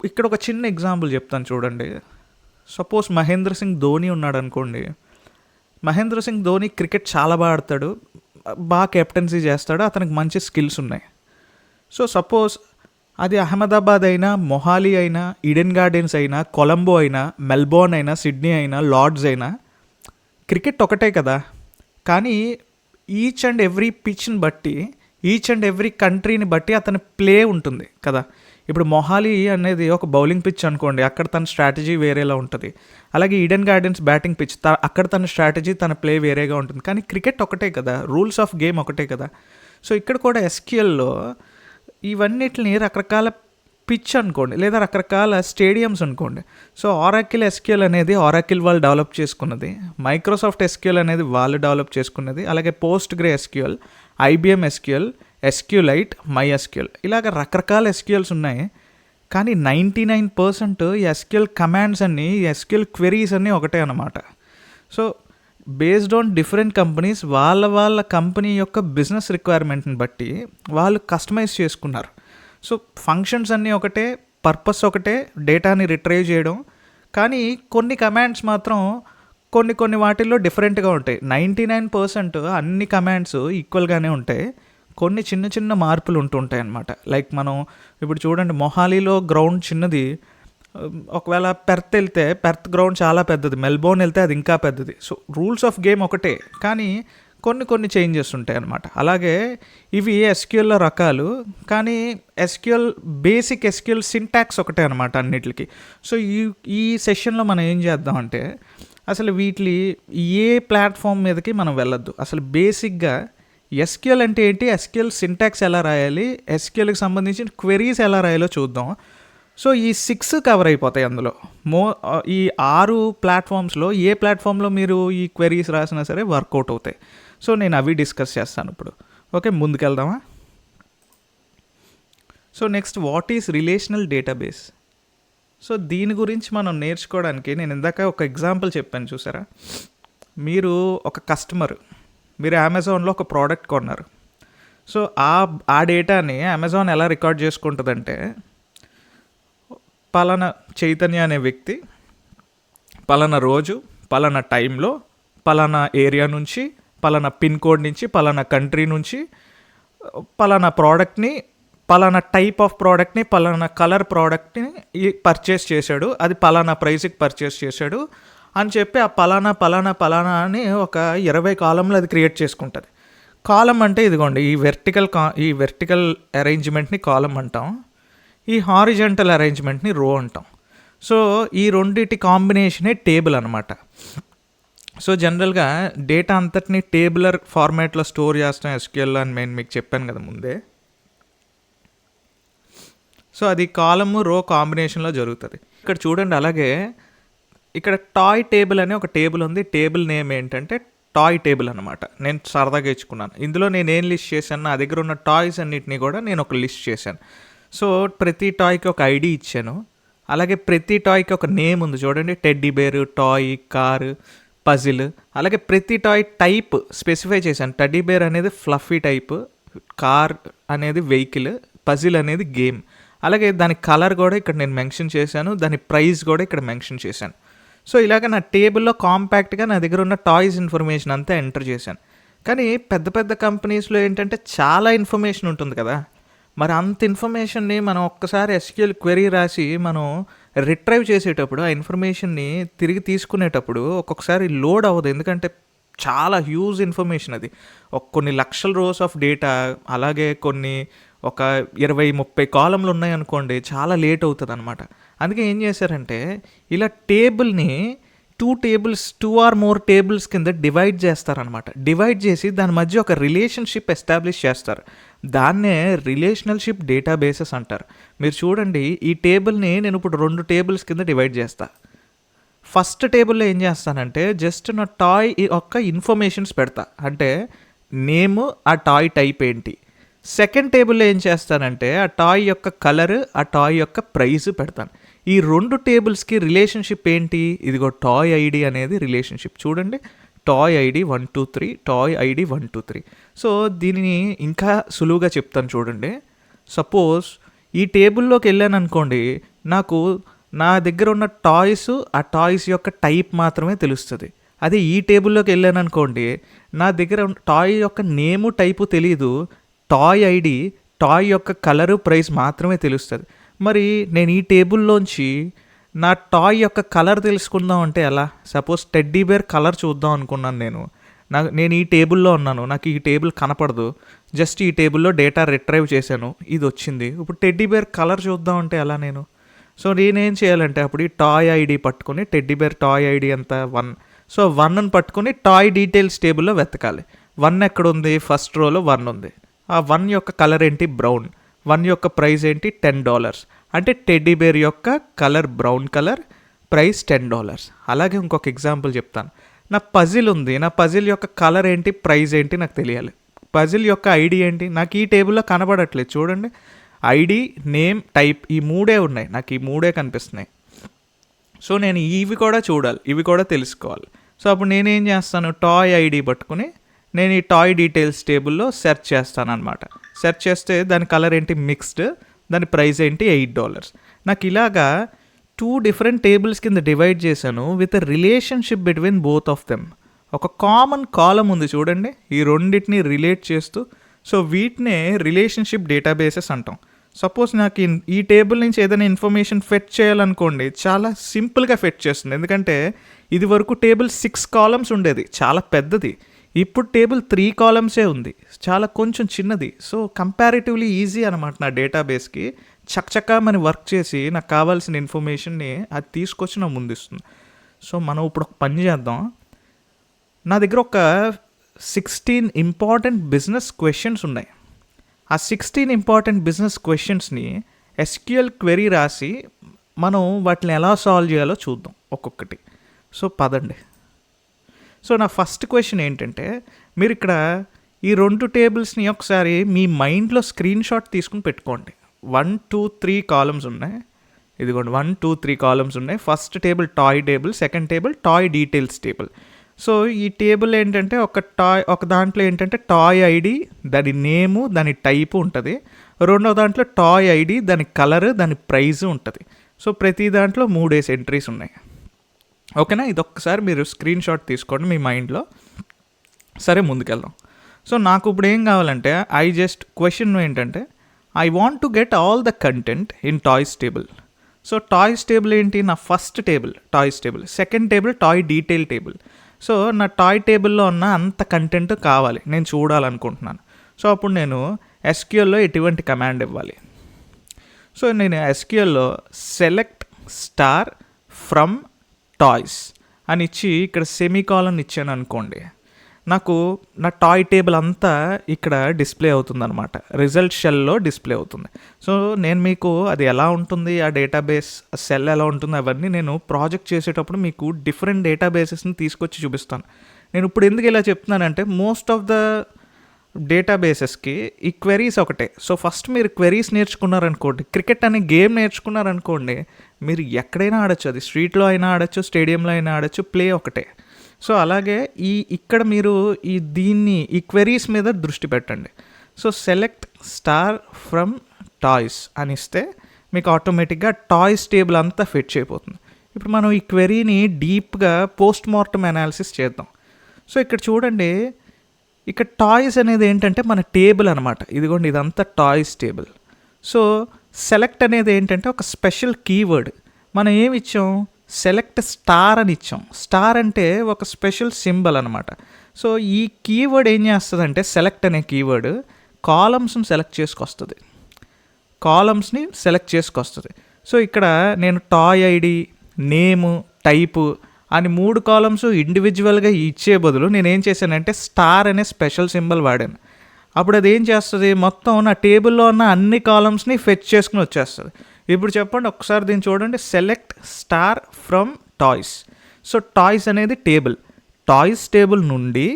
ఇక్కడ ఒక చిన్న ఎగ్జాంపుల్ చెప్తాను చూడండి. సపోజ్ మహేంద్ర సింగ్ ధోని ఉన్నాడు అనుకోండి. మహేంద్ర సింగ్ ధోని క్రికెట్ చాలా బాగా ఆడతాడు, బాగా కెప్టెన్సీ చేస్తాడు, అతనికి మంచి స్కిల్స్ ఉన్నాయి. సో సపోజ్ అది అహ్మదాబాద్ అయినా, మొహాలీ అయినా, ఈడెన్ గార్డెన్స్ అయినా, కొలంబో అయినా, మెల్బోర్న్ అయినా, సిడ్నీ అయినా, లార్డ్స్ అయినా, క్రికెట్ ఒకటే కదా. కానీ ఈచ్ అండ్ ఎవ్రీ పిచ్ని బట్టి, ఈచ్ అండ్ ఎవ్రీ కంట్రీని బట్టి అతని ప్లే ఉంటుంది కదా. ఇప్పుడు మొహాలీ అనేది ఒక బౌలింగ్ పిచ్ అనుకోండి, అక్కడ తన స్ట్రాటజీ వేరేలా ఉంటుంది. అలాగే ఈడెన్ గార్డెన్స్ బ్యాటింగ్ పిచ్, అక్కడ తన స్ట్రాటజీ, తన ప్లే వేరేగా ఉంటుంది. కానీ క్రికెట్ ఒకటే కదా, రూల్స్ ఆఫ్ గేమ్ ఒకటే కదా. సో ఇక్కడ కూడా ఎస్క్యూఎల్లో ఇవన్నిటిని రకరకాల పిచ్ అనుకోండి, లేదా రకరకాల స్టేడియమ్స్ అనుకోండి. సో ఆరాకిల్ ఎస్క్యూఎల్ అనేది ఆరాకిల్ వాళ్ళు డెవలప్ చేసుకున్నది, మైక్రోసాఫ్ట్ ఎస్క్యూఎల్ అనేది వాళ్ళు డెవలప్ చేసుకున్నది, అలాగే post grey SQL, IBM SQL, ఎస్క్యూలైట్, my SQL, ఇలాగ రకరకాల ఎస్క్యూఎల్స్ ఉన్నాయి. కానీ 99% ఈ ఎస్క్యూఎల్ కమాండ్స్ అన్నీ, ఈ ఎస్క్యూఎల్ క్వెరీస్ అన్నీ ఒకటే అన్నమాట. So based on different companies వాళ్ళ కంపెనీ యొక్క బిజినెస్ రిక్వైర్మెంట్ని బట్టి వాళ్ళు కస్టమైజ్ చేసుకున్నారు. సో ఫంక్షన్స్ అన్నీ ఒకటే, పర్పస్ ఒకటే, డేటాని రిట్రైవ్ చేయడం. కానీ కొన్ని కమాండ్స్ మాత్రం కొన్ని వాటిల్లో డిఫరెంట్గా ఉంటాయి. 99% అన్ని కమాండ్స్ ఈక్వల్గానే ఉంటాయి. కొన్ని చిన్న చిన్న మార్పులు ఉంటుంటాయి అన్నమాట. లైక్ మనం ఇప్పుడు చూడండి, మొహాలీలో గ్రౌండ్ చిన్నది, ఒకవేళ పెర్త్ వెళ్తే పెర్త్ గ్రౌండ్ చాలా పెద్దది, మెల్బోర్న్ వెళ్తే అది ఇంకా పెద్దది. సో రూల్స్ ఆఫ్ గేమ్ ఒకటే, కానీ కొన్ని చేంజెస్ ఉంటాయి అన్నమాట. అలాగే ఇవి ఎస్క్యూఎల్లో రకాలు, కానీ బేసిక్ ఎస్క్యూఎల్ సింటాక్స్ ఒకటే అనమాట అన్నిటికి. సో ఈ సెషన్లో మనం ఏం చేద్దామంటే, అసలు వీటి ఏ ప్లాట్ఫామ్ మీదకి మనం వెళ్ళొద్దు. అసలు బేసిక్గా ఎస్క్యూఎల్ అంటే ఏంటి, ఎస్క్యూఎల్ సింటాక్స్ ఎలా రాయాలి, ఎస్క్యూఎల్కి సంబంధించిన క్వెరీస్ ఎలా రాయాలో చూద్దాం. సో ఈ 6 కవర్ అయిపోతాయి అందులో. ఈ 6 ప్లాట్ఫామ్స్లో ఏ ప్లాట్ఫామ్లో మీరు ఈ క్వెరీస్ రాసినా సరే వర్కౌట్ అవుతాయి. సో నేను అవి డిస్కస్ చేస్తాను ఇప్పుడు. ఓకే, ముందుకెళ్దామా? So next, what is relational database? So దీని గురించి మనం నేర్చుకోవడానికి నేను ఇందాక ఒక ఎగ్జాంపుల్ చెప్పాను, చూసారా? మీరు ఒక కస్టమర్, మీరు అమెజాన్లో ఒక ప్రోడక్ట్ కొన్నారు. సో ఆ డేటాని అమెజాన్ ఎలా రికార్డ్ చేసుకుంటుందంటే, పలానా చైతన్య అనే వ్యక్తి పలానా రోజు పలానా టైంలో పలానా ఏరియా నుంచి పలానా పిన్ కోడ్ నుంచి పలానా కంట్రీ నుంచి పలానా ప్రోడక్ట్ని, పలానా టైప్ ఆఫ్ ప్రోడక్ట్ని, పలానా కలర్ ప్రోడక్ట్ని పర్చేస్ చేశాడు, అది పలానా ప్రైస్కి పర్చేస్ చేశాడు అని చెప్పి ఆ పలానా అని ఒక 20 కాలంలో అది క్రియేట్ చేసుకుంటుంది. కాలం అంటే ఇదిగోండి, ఈ వెర్టికల్ అరేంజ్మెంట్ని కాలం అంటాం, ఈ హారిజంటల్ అరేంజ్మెంట్ని రో అంటాం. సో ఈ రెండింటి కాంబినేషనే టేబుల్ అనమాట. సో జనరల్గా డేటా అంతటిని టేబులర్ ఫార్మాట్లో స్టోర్ చేస్తాం ఎస్క్యూఎల్ అని నేను మీకు చెప్పాను కదా ముందే. సో అది కాలము రో కాంబినేషన్లో జరుగుతుంది. ఇక్కడ చూడండి, అలాగే ఇక్కడ టాయ్ టేబుల్ అనే ఒక టేబుల్ ఉంది. టేబుల్ నేమ్ ఏంటంటే టాయ్ టేబుల్ అనమాట. నేను సరదాగా ఇచ్చుకున్నాను. ఇందులో నేను ఏం లిస్ట్ చేశాను, నా దగ్గర ఉన్న టాయ్స్ అన్నిటినీ కూడా నేను ఒక లిస్ట్ చేశాను. సో ప్రతి టాయ్కి ఒక ఐడి ఇచ్చాను. అలాగే ప్రతి టాయ్కి ఒక నేమ్ ఉంది చూడండి, teddy bear, toy, car, puzzle. అలాగే ప్రతి టాయ్ టైప్ స్పెసిఫై చేశాను. టెడ్డీ బేర్ అనేది ఫ్లఫీ టైప్, కార్ అనేది వెహికల్, పజిల్ అనేది గేమ్. అలాగే దాని కలర్ కూడా ఇక్కడ నేను మెన్షన్ చేశాను, దాని ప్రైస్ కూడా ఇక్కడ మెన్షన్ చేశాను. సో ఇలాగ నా టేబుల్లో కాంపాక్ట్గా నా దగ్గర ఉన్న టాయ్స్ ఇన్ఫర్మేషన్ అంతా ఎంటర్ చేశాను. కానీ పెద్ద కంపెనీస్లో ఏంటంటే చాలా ఇన్ఫర్మేషన్ ఉంటుంది కదా, మరి అంత ఇన్ఫర్మేషన్ని మనం ఒక్కసారి ఎస్క్యూఎల్ క్వెరీ రాసి మనం రిట్రైవ్ చేసేటప్పుడు ఆ ఇన్ఫర్మేషన్ని తిరిగి తీసుకునేటప్పుడు ఒక్కొక్కసారి లోడ్ అవ్వదు. ఎందుకంటే చాలా హ్యూజ్ ఇన్ఫర్మేషన్ అది, కొన్ని లక్షల రోస్ ఆఫ్ డేటా. అలాగే ఒక 20-30 కాలంలు ఉన్నాయనుకోండి, చాలా లేట్ అవుతుంది అనమాట. అందుకే ఏం చేశారంటే, ఇలా టేబుల్ని 2 ఆర్ మోర్ టేబుల్స్ కింద డివైడ్ చేస్తారనమాట. డివైడ్ చేసి దాని మధ్య ఒక రిలేషన్షిప్ ఎస్టాబ్లిష్ చేస్తారు. దాన్నే రిలేషనల్షిప్ డేటాబేసెస్ అంటారు. మీరు చూడండి, ఈ టేబుల్ని నేను ఇప్పుడు 2 టేబుల్స్ కింద డివైడ్ చేస్తా. ఫస్ట్ టేబుల్లో ఏం చేస్తానంటే, జస్ట్ నా టాయ్ యొక్క ఇన్ఫర్మేషన్స్ పెడతా, అంటే నేము, ఆ టాయ్ టైప్ ఏంటి. సెకండ్ టేబుల్లో ఏం చేస్తానంటే, ఆ టాయ్ యొక్క కలర్, ఆ టాయ్ యొక్క ప్రైస్ పెడతాను. ఈ 2 టేబుల్స్కి రిలేషన్షిప్ ఏంటి, ఇదిగో టాయ్ ఐడి అనేది రిలేషన్షిప్. చూడండి, toy ID 123, toy ID 123. So దీనిని ఇంకా సులువుగా చెప్తాను చూడండి. సపోజ్ ఈ టేబుల్లోకి వెళ్ళాను అనుకోండి, నాకు నా దగ్గర ఉన్న టాయ్స్, ఆ టాయ్స్ యొక్క టైప్ మాత్రమే తెలుస్తుంది. అదే ఈ టేబుల్లోకి వెళ్ళాను అనుకోండి, నా దగ్గర టాయ్ యొక్క నేము, టైపు తెలియదు, టాయ్ ఐడి, టాయ్ యొక్క కలరు, ప్రైస్ మాత్రమే తెలుస్తుంది. మరి నేను ఈ టేబుల్లోంచి నా టాయ్ యొక్క కలర్ తెలుసుకుందాం అంటే ఎలా? సపోజ్ టెడ్డీ బేర్ కలర్ చూద్దాం అనుకున్నాను నేను ఈ టేబుల్లో ఉన్నాను, నాకు ఈ టేబుల్ కనపడదు, జస్ట్ ఈ టేబుల్లో డేటా రిట్రైవ్ చేశాను, ఇది వచ్చింది. ఇప్పుడు టెడ్డీ బేర్ కలర్ చూద్దాం అంటే ఎలా నేను? సో నేనేం చేయాలంటే, అప్పుడు ఈ టాయ్ ఐడి పట్టుకొని, టెడ్డీ బేర్ టాయ్ ఐడి ఎంత 1, సో 1ని పట్టుకొని టాయ్ డీటెయిల్స్ టేబుల్లో వెతకాలి. 1 ఎక్కడుంది? ఫస్ట్ రోలో 1 ఉంది. ఆ 1 యొక్క కలర్ ఏంటి? బ్రౌన్. 1 యొక్క ప్రైస్ ఏంటి? $10. అంటే టెడ్డీ బేర్ యొక్క కలర్ బ్రౌన్ కలర్, ప్రైస్ $10. అలాగే ఇంకొక ఎగ్జాంపుల్ చెప్తాను. నా పజిల్ ఉంది, నా పజిల్ యొక్క కలర్ ఏంటి, ప్రైస్ ఏంటి నాకు తెలియాలి. పజిల్ యొక్క ఐడి ఏంటి, నాకు ఈ టేబుల్లో కనబడట్లేదు. చూడండి, ఐడి, నేమ్, టైప్, ఈ 3 ఉన్నాయి, నాకు ఈ 3 కనిపిస్తున్నాయి. సో నేను ఇవి కూడా చూడాలి, ఇవి కూడా తెలుసుకోవాలి. సో అప్పుడు నేనేం చేస్తాను, టాయ్ ఐడి పట్టుకుని నేను ఈ టాయ్ డీటెయిల్స్ టేబుల్లో సెర్చ్ చేస్తాను అనమాట. సెర్చ్ చేస్తే దాని కలర్ ఏంటి? మిక్స్డ్. దాని ప్రైస్ ఏంటి $8. నాకు ఇలాగా 2 డిఫరెంట్ టేబుల్స్ కింద డివైడ్ చేశాను with a relationship between both of them. ఒక కామన్ కాలం ఉంది చూడండి, ఈ రెండింటిని రిలేట్ చేస్తూ. సో వీటినే రిలేషన్షిప్ డేటాబేసెస్ అంటాం. సపోజ్ నాకు ఈ టేబుల్ నుంచి ఏదైనా ఇన్ఫర్మేషన్ ఫెచ్ చేయాలనుకోండి, చాలా సింపుల్గా ఫెచ్ చేస్తుంది. ఎందుకంటే ఇది వరకు టేబుల్ 6 కాలమ్స్ ఉండేది, చాలా పెద్దది. ఇప్పుడు టేబుల్ 3 కాలమ్సే ఉంది, చాలా కొంచెం చిన్నది. సో కంపారిటివ్లీ ఈజీ అనమాట నా డేటాబేస్కి. చక్కచక్కా మనం వర్క్ చేసి నాకు కావాల్సిన ఇన్ఫర్మేషన్ని అది తీసుకొచ్చి నా ముందిస్తుంది. సో మనం ఇప్పుడు ఒక పని చేద్దాం. నా దగ్గర ఒక 16 ఇంపార్టెంట్ బిజినెస్ క్వశ్చన్స్ ఉన్నాయి. ఆ 16 ఇంపార్టెంట్ బిజినెస్ క్వశ్చన్స్ని ఎస్క్యూఎల్ క్వెరీ రాసి మనం వాటిని ఎలా సాల్వ్ చేయాలో చూద్దాం ఒక్కొక్కటి. సో పదండి. సో నా ఫస్ట్ క్వశ్చన్ ఏంటంటే, మీరు ఇక్కడ ఈ 2 టేబుల్స్ని ఒకసారి మీ మైండ్లో స్క్రీన్ షాట్ తీసుకుని పెట్టుకోండి. 1, 2, 3 కాలమ్స్ ఉన్నాయి. ఇదిగోండి 1, 2, 3 కాలమ్స్ ఉన్నాయి. First table toy table, second table toy details table. So ఈ టేబుల్ ఏంటంటే ఒక దాంట్లో ఏంటంటే టాయ్ ఐడి, దాని నేము, దాని టైపు ఉంటుంది. రెండో దాంట్లో టాయ్ ఐడి, దాని కలర్, దాని ప్రైజు ఉంటుంది. సో ప్రతి దాంట్లో 3 ఎంట్రీస్ ఉన్నాయి. ఓకేనా? ఇది ఒక్కసారి మీరు స్క్రీన్ షాట్ తీసుకోండి మీ మైండ్లో. సరే ముందుకెళ్దాం. సో నాకు ఇప్పుడు ఏం కావాలంటే క్వశ్చన్ ఏంటంటే, I want to get all the content in toys table. So toys table ఏంటి? నా first table toys table, second table toy detail table. So నా టాయ్ టేబుల్లో ఉన్న అంత కంటెంట్ కావాలి, నేను చూడాలనుకుంటున్నాను. సో అప్పుడు నేను ఎస్క్యూఎల్లో ఎటువంటి కమాండ్ ఇవ్వాలి? సో నేను ఎస్క్యూఎల్లో సెలెక్ట్ స్టార్ ఫ్రమ్ టాయ్స్ అని ఇచ్చి ఇక్కడ సెమీకాలన్ ఇచ్చాను అనుకోండి, నాకు నా టాయ్ టేబుల్ అంతా ఇక్కడ డిస్ప్లే అవుతుందన్నమాట, రిజల్ట్ షెల్లో డిస్ప్లే అవుతుంది. సో నేను మీకు అది ఎలా ఉంటుంది, ఆ డేటాబేస్ సెల్ ఎలా ఉంటుంది, అవన్నీ నేను ప్రాజెక్ట్ చేసేటప్పుడు మీకు డిఫరెంట్ డేటాబేసెస్ని తీసుకొచ్చి చూపిస్తాను. నేను ఇప్పుడు ఎందుకు ఇలా చెప్తున్నానంటే, మోస్ట్ ఆఫ్ ద డేటాబేసెస్కి ఈ క్వెరీస్ ఒకటే. సో ఫస్ట్ మీరు క్వెరీస్ నేర్చుకున్నారనుకోండి, క్రికెట్ అనే గేమ్ నేర్చుకున్నారనుకోండి, మీరు ఎక్కడైనా ఆడచ్చు, అది స్ట్రీట్లో అయినా ఆడచ్చు, స్టేడియంలో అయినా ఆడచ్చు, ప్లే ఒకటే. సో అలాగే ఇక్కడ మీరు ఈ క్వెరీస్ మీద దృష్టి పెట్టండి. So select star from toys అని ఇస్తే మీకు ఆటోమేటిక్గా టాయ్స్ టేబుల్ అంతా ఫిట్ అయిపోతుంది. ఇప్పుడు మనం ఈ క్వెరీని డీప్గా పోస్ట్ మార్టం అనాలిసిస్ చేద్దాం. సో ఇక్కడ చూడండి, ఇక్కడ టాయ్స్ అనేది ఏంటంటే మన టేబుల్ అనమాట. ఇదిగోండి ఇదంతా టాయ్స్ టేబుల్. సో సెలెక్ట్ అనేది ఏంటంటే ఒక స్పెషల్ కీవర్డ్. మనం ఏమి ఇచ్చాం? సెలెక్ట్ స్టార్ అని ఇచ్చాం. స్టార్ అంటే ఒక స్పెషల్ సింబల్ అనమాట. సో ఈ కీవర్డ్ ఏం చేస్తుందంటే, సెలెక్ట్ అనే కీవర్డ్ కాలమ్స్ని సెలెక్ట్ చేసుకొస్తుంది. సో ఇక్కడ నేను టాయ్ ఐడి, నేము, టైపు అని 3 కాలమ్స్ ఇండివిజువల్గా ఇచ్చే బదులు నేనేం చేశానంటే స్టార్ అనే స్పెషల్ సింబల్ వాడాను. అప్పుడు అది ఏం చేస్తుంది, మొత్తం నా టేబుల్లో ఉన్న అన్ని కాలమ్స్ని ఫెచ్ చేసుకుని వచ్చేస్తుంది. ఇప్పుడు చెప్పండి ఒకసారి దీన్ని చూడండి, select star from toys. So toys అనేది టేబుల్, టాయ్స్ టేబుల్ నుండి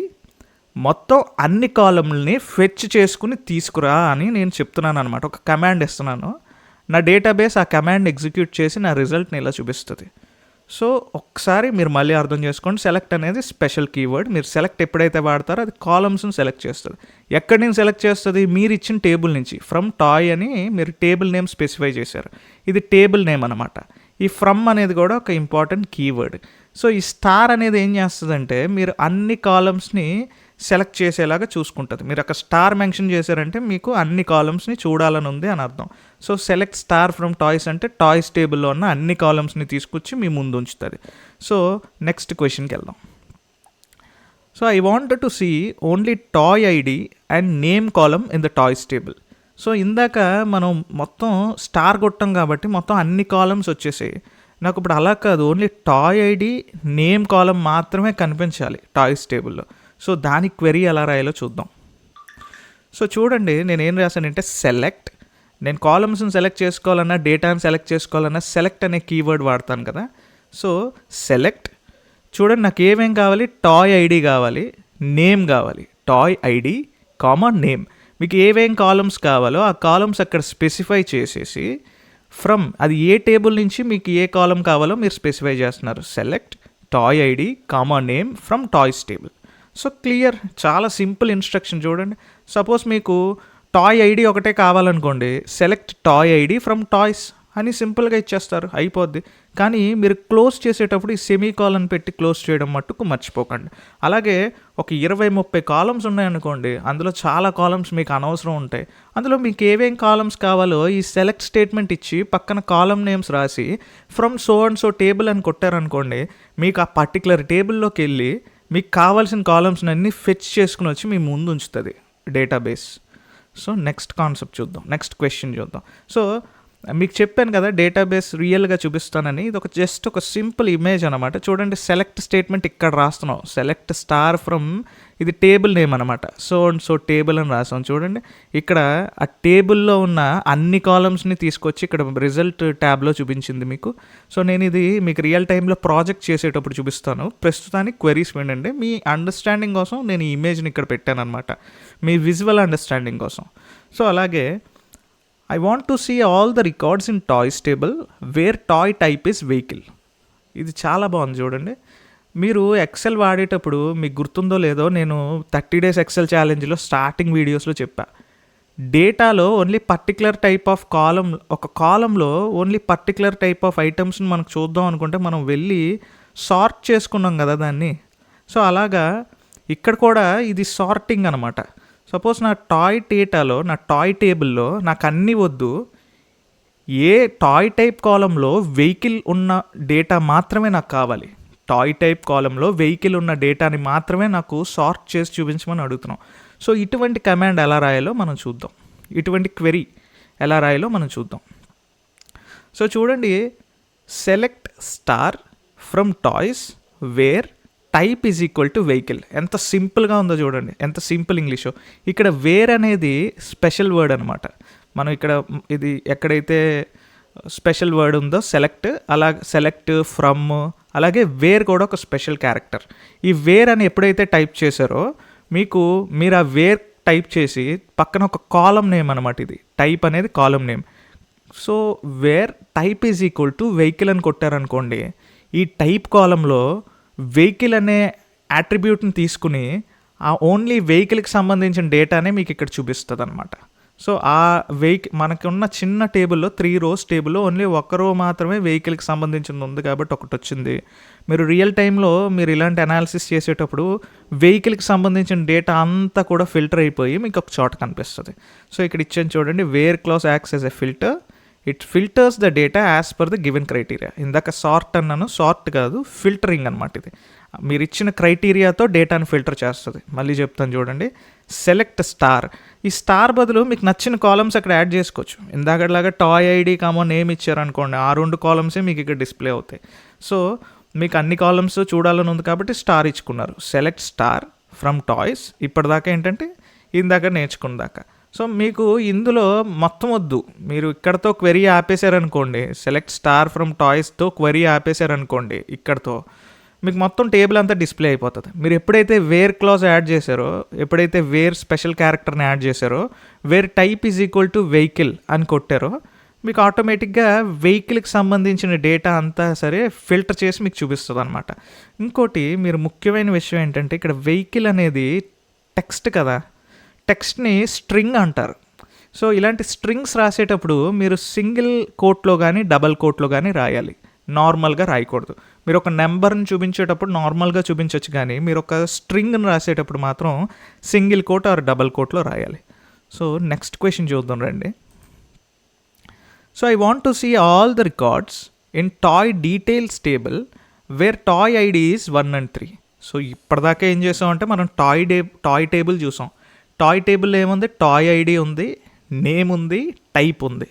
మొత్తం అన్ని కాలమ్ని ఫెచ్ చేసుకుని తీసుకురా అని నేను చెప్తున్నాను అనమాట. ఒక కమాండ్ ఇస్తున్నాను, నా డేటాబేస్ ఆ కమాండ్ ఎగ్జిక్యూట్ చేసి నా రిజల్ట్ని ఇలా చూపిస్తుంది. సో ఒకసారి మీరు మళ్ళీ అర్థం చేసుకోండి, సెలెక్ట్ అనేది స్పెషల్ కీవర్డ్. మీరు సెలెక్ట్ ఎప్పుడైతే వాడతారో అది కాలమ్స్ని సెలెక్ట్ చేస్తుంది. ఎక్కడి నుంచి సెలెక్ట్ చేస్తుంది? మీరు ఇచ్చిన టేబుల్ నుంచి. ఫ్రమ్ టాయ్ అని మీరు టేబుల్ నేమ్ స్పెసిఫై చేశారు, ఇది టేబుల్ నేమ్ అనమాట. ఈ ఫ్రమ్ అనేది కూడా ఒక ఇంపార్టెంట్ కీవర్డ్. సో ఈ స్టార్ అనేది ఏం చేస్తుందంటే, మీరు అన్ని కాలమ్స్ని సెలెక్ట్ చేసేలాగా చూసుకుంటుంది. మీరు అక్కడ స్టార్ మెన్షన్ చేశారంటే మీకు అన్ని కాలమ్స్ని చూడాలని ఉంది అని అర్థం. So select star from toys అంటే టాయ్స్ టేబుల్లో ఉన్న అన్ని కాలమ్స్ని తీసుకొచ్చి మీ ముందు ఉంచుతుంది. సో నెక్స్ట్ క్వశ్చన్కి వెళ్దాం. So I wanted to see only toy ID and name column in the toys table. So ఇందాక మనం మొత్తం స్టార్ కొట్టాం కాబట్టి మొత్తం అన్ని కాలమ్స్ వచ్చేసాయి. నాకు ఇప్పుడు అలా కాదు, only toy ID, name column మాత్రమే కనిపించాలి టాయ్స్ టేబుల్లో. సో దానికి క్వెరీ ఎలా రాయాలో చూద్దాం. సో చూడండి, నేనేం రాశానంటే సెలెక్ట్. నేను కాలమ్స్ని సెలెక్ట్ చేసుకోవాలన్నా, డేటాని సెలెక్ట్ చేసుకోవాలన్నా సెలెక్ట్ అనే కీవర్డ్ వాడతాను కదా. సో సెలెక్ట్, చూడండి నాకు ఏమేం కావాలి, టాయ్ ఐడి కావాలి, నేమ్ కావాలి. టాయ్ ఐడి కామా నేమ్, మీకు ఏవేం కాలమ్స్ కావాలో ఆ కాలమ్స్ అక్కడ స్పెసిఫై చేసేసి ఫ్రమ్, అది ఏ టేబుల్ నుంచి మీకు ఏ కాలమ్ కావాలో మీరు స్పెసిఫై చేస్తున్నారు. Select toy ID comma name from toys table. So clear, చాలా సింపుల్ ఇన్స్ట్రక్షన్. చూడండి, సపోజ్ మీకు టాయ్ ఐడి ఒకటే కావాలనుకోండి, select toy ID from toys అని సింపుల్గా ఇచ్చేస్తారు, అయిపోద్ది. కానీ మీరు క్లోజ్ చేసేటప్పుడు ఈ సెమీకాలన్ పెట్టి క్లోజ్ చేయడం మట్టుకు మర్చిపోకండి. అలాగే ఒక 20-30 కాలమ్స్ ఉన్నాయనుకోండి, అందులో చాలా కాలమ్స్ మీకు అనవసరం ఉంటాయి. అందులో మీకు ఏమేం కాలమ్స్ కావాలో ఈ సెలెక్ట్ స్టేట్మెంట్ ఇచ్చి పక్కన కాలమ్ నేమ్స్ రాసి from so and so table అని కొట్టారనుకోండి, మీకు ఆ పర్టికులర్ టేబుల్లోకి వెళ్ళి మీకు కావాల్సిన కాలమ్స్ని అన్నీ ఫెచ్ చేసుకుని వచ్చి మీ ముందు ఉంచుతుంది డేటాబేస్. సో నెక్స్ట్ కాన్సెప్ట్ చూద్దాం, నెక్స్ట్ క్వశ్చన్ చూద్దాం. సో మీకు చెప్పాను కదా డేటాబేస్ రియల్గా చూపిస్తానని, ఇది జస్ట్ ఒక సింపుల్ ఇమేజ్ అనమాట. చూడండి, సెలెక్ట్ స్టేట్మెంట్ ఇక్కడ రాస్తున్నాం, సెలెక్ట్ స్టార్ ఫ్రమ్, ఇది టేబుల్ నేమ్ అనమాట, సో అండ్ సో టేబుల్ అని రాస్తాం. చూడండి, ఇక్కడ ఆ టేబుల్లో ఉన్న అన్ని కాలమ్స్ని తీసుకొచ్చి ఇక్కడ రిజల్ట్ ట్యాబ్లో చూపించింది మీకు. సో నేను ఇది మీకు రియల్ టైంలో ప్రాజెక్ట్ చేసేటప్పుడు చూపిస్తాను. ప్రస్తుతానికి క్వెరీస్ వినండి, మీ అండర్స్టాండింగ్ కోసం నేను ఈ ఇమేజ్ని ఇక్కడ పెట్టాను అనమాట, మీ విజువల్ అండర్స్టాండింగ్ కోసం. సో అలాగే I want to see all the records in toys table where toy type is vehicle. ఇది చాలా బాగుంది చూడండి. మీరు ఎక్సెల్ వాడేటప్పుడు మీకు గుర్తుందో లేదో, నేను 30 days ఎక్సెల్ ఛాలెంజ్లో స్టార్టింగ్ వీడియోస్లో చెప్పా, డేటాలో only particular type of column, ఒక కాలంలో ఓన్లీ పర్టికులర్ టైప్ ఆఫ్ ఐటమ్స్ని మనకు చూద్దాం అనుకుంటే మనం వెళ్ళి సార్ట్ చేసుకున్నాం కదా దాన్ని. సో అలాగా ఇక్కడ కూడా ఇది సార్టింగ్ అనమాట. సపోజ్ నా టాయ్ డేటాలో, నా టాయ్ టేబుల్లో నాకు అన్నీ వద్దు, ఏ టాయ్ టైప్ కాలంలో వెహికల్ ఉన్న డేటా మాత్రమే నాకు కావాలి, టాయ్ టైప్ కాలంలో వెహికల్ ఉన్న డేటాని మాత్రమే నాకు సార్ట్ చేసి చూపించమని అడుగుతున్నాం. సో ఇటువంటి కమాండ్ ఎలా రాయాలో మనం చూద్దాం, ఇటువంటి క్వెరీ ఎలా రాయాలో మనం చూద్దాం. సో చూడండి, select star from toys where type is equal to vehicle. ఎంత సింపుల్గా ఉందో చూడండి, ఎంత సింపుల్ ఇంగ్లీషో. ఇక్కడ వేర్ అనేది స్పెషల్ వర్డ్ అనమాట. మనం ఇక్కడ ఇది ఎక్కడైతే స్పెషల్ వర్డ్ ఉందో సెలెక్ట్, అలా సెలెక్ట్ ఫ్రమ్, అలాగే వేర్ కూడా ఒక స్పెషల్ క్యారెక్టర్. ఈ వేర్ అని ఎప్పుడైతే టైప్ చేశారో మీరు ఆ వేర్ టైప్ చేసి పక్కన ఒక కాలం నేమ్ అనమాట, ఇది టైప్ అనేది కాలం name. So where type is equal to vehicle అని కొట్టారనుకోండి, ఈ టైప్ కాలంలో వెహికల్ అనే యాట్రిబ్యూట్ని తీసుకుని ఆ ఓన్లీ వెహికల్కి సంబంధించిన డేటానే మీకు ఇక్కడ చూపిస్తుంది అనమాట. సో ఆ మనకు ఉన్న చిన్న టేబుల్లో 3 rows టేబుల్లో ఓన్లీ 1 row మాత్రమే వెహికల్కి సంబంధించింది ఉంది కాబట్టి ఒకటి వచ్చింది. మీరు రియల్ టైంలో మీరు ఇలాంటి అనాలిసిస్ చేసేటప్పుడు వెహికల్కి సంబంధించిన డేటా అంతా కూడా ఫిల్టర్ అయిపోయి మీకు ఒక చోట కనిపిస్తుంది. సో ఇక్కడ ఇచ్చాను చూడండి, where clause acts as a filter, it filters the data as per the given criteria. ఇందాక సార్ట్ అన్నాను, సార్ట్ కాదు, ఫిల్టరింగ్ అనమాట. ఇది మీరు ఇచ్చిన క్రైటీరియాతో డేటాను ఫిల్టర్ చేస్తుంది. మళ్ళీ చెప్తాను చూడండి, సెలెక్ట్ స్టార్, ఈ స్టార్ బదులు మీకు నచ్చిన కాలమ్స్ అక్కడ యాడ్ చేసుకోవచ్చు. ఇందాకలాగా టాయ్ ఐడి కామో నేమ్ ఇచ్చారనుకోండి, ఆ 2 కాలమ్సే మీకు ఇక్కడ డిస్ప్లే అవుతాయి. సో మీకు అన్ని కాలమ్స్ చూడాలని ఉంది కాబట్టి స్టార్ ఇచ్చుకున్నారు. సెలెక్ట్ స్టార్ ఫ్రమ్ టాయ్స్, ఇప్పటిదాకా ఏంటంటే ఇందాక నేర్చుకున్నదాకా. సో మీకు ఇందులో మొత్తం వద్దు, మీరు ఇక్కడతో క్వెరీ ఆపేశారనుకోండి, సెలెక్ట్ స్టార్ ఫ్రమ్ టాయ్స్తో క్వెరీ ఆపేశారనుకోండి, ఇక్కడతో మీకు మొత్తం టేబుల్ అంతా డిస్ప్లే అయిపోతుంది. మీరు ఎప్పుడైతే వేర్ క్లాజ్ యాడ్ చేశారో, ఎప్పుడైతే వేర్ స్పెషల్ క్యారెక్టర్ని యాడ్ చేశారో, where type is equal to vehicle అని కొట్టారో, మీకు ఆటోమేటిక్గా వెహికల్కి సంబంధించిన డేటా అంతా సరే ఫిల్టర్ చేసి మీకు చూపిస్తుంది అనమాట. ఇంకోటి మీరు ముఖ్యమైన విషయం ఏంటంటే, ఇక్కడ వెహికల్ అనేది టెక్స్ట్ కదా, టెక్స్ట్ని స్ట్రింగ్ అంటారు. సో ఇలాంటి స్ట్రింగ్స్ రాసేటప్పుడు మీరు సింగిల్ కోట్లో కానీ డబల్ కోట్లో కానీ రాయాలి, నార్మల్గా రాయకూడదు. మీరు ఒక నెంబర్ని చూపించేటప్పుడు నార్మల్గా చూపించవచ్చు, కానీ మీరు ఒక స్ట్రింగ్ని రాసేటప్పుడు మాత్రం సింగిల్ కోట్ ఆర్ డబల్ కోట్లో రాయాలి. సో నెక్స్ట్ క్వశ్చన్ చూద్దాం రండి. So I want to see all the records in toy details table where toy ID is 1 and 3. So ఇప్పటిదాకా ఏం చేసామంటే మనం టాయ్ టేబుల్ చూసాం. టాయ్ టేబుల్ ఏముంది, టాయ్ ఐడి ఉంది, నేమ్ ఉంది, టైప్ ఉంది.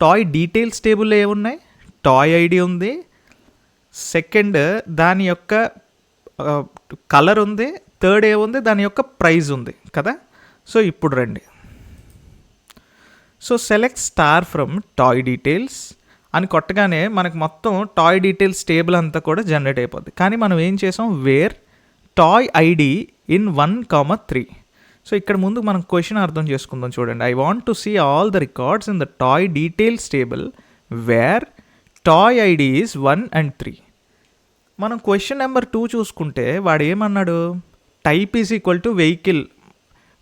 టాయ్ డీటెయిల్స్ టేబుల్లో ఏమున్నాయి, టాయ్ ఐడి ఉంది, సెకండ్ దాని యొక్క కలర్ ఉంది, థర్డ్ ఏముంది, దాని యొక్క ప్రైజ్ ఉంది కదా. సో ఇప్పుడు రండి, so select star from toy details అని కొట్టగానే మనకు మొత్తం టాయ్ డీటెయిల్స్ టేబుల్ అంతా కూడా జనరేట్ అయిపోద్ది. కానీ మనం ఏం చేసాం, where toy ID in 1, 3. So ఇక్కడ ముందు మనం క్వశ్చన్ అర్థం చేసుకుందాం చూడండి. I want to see all the records in the toy details table where toy ID is 1 and 3. మనం క్వశ్చన్ నెంబర్ 2 చూసుకుంటే వాడు ఏమన్నాడు, type is equal to vehicle,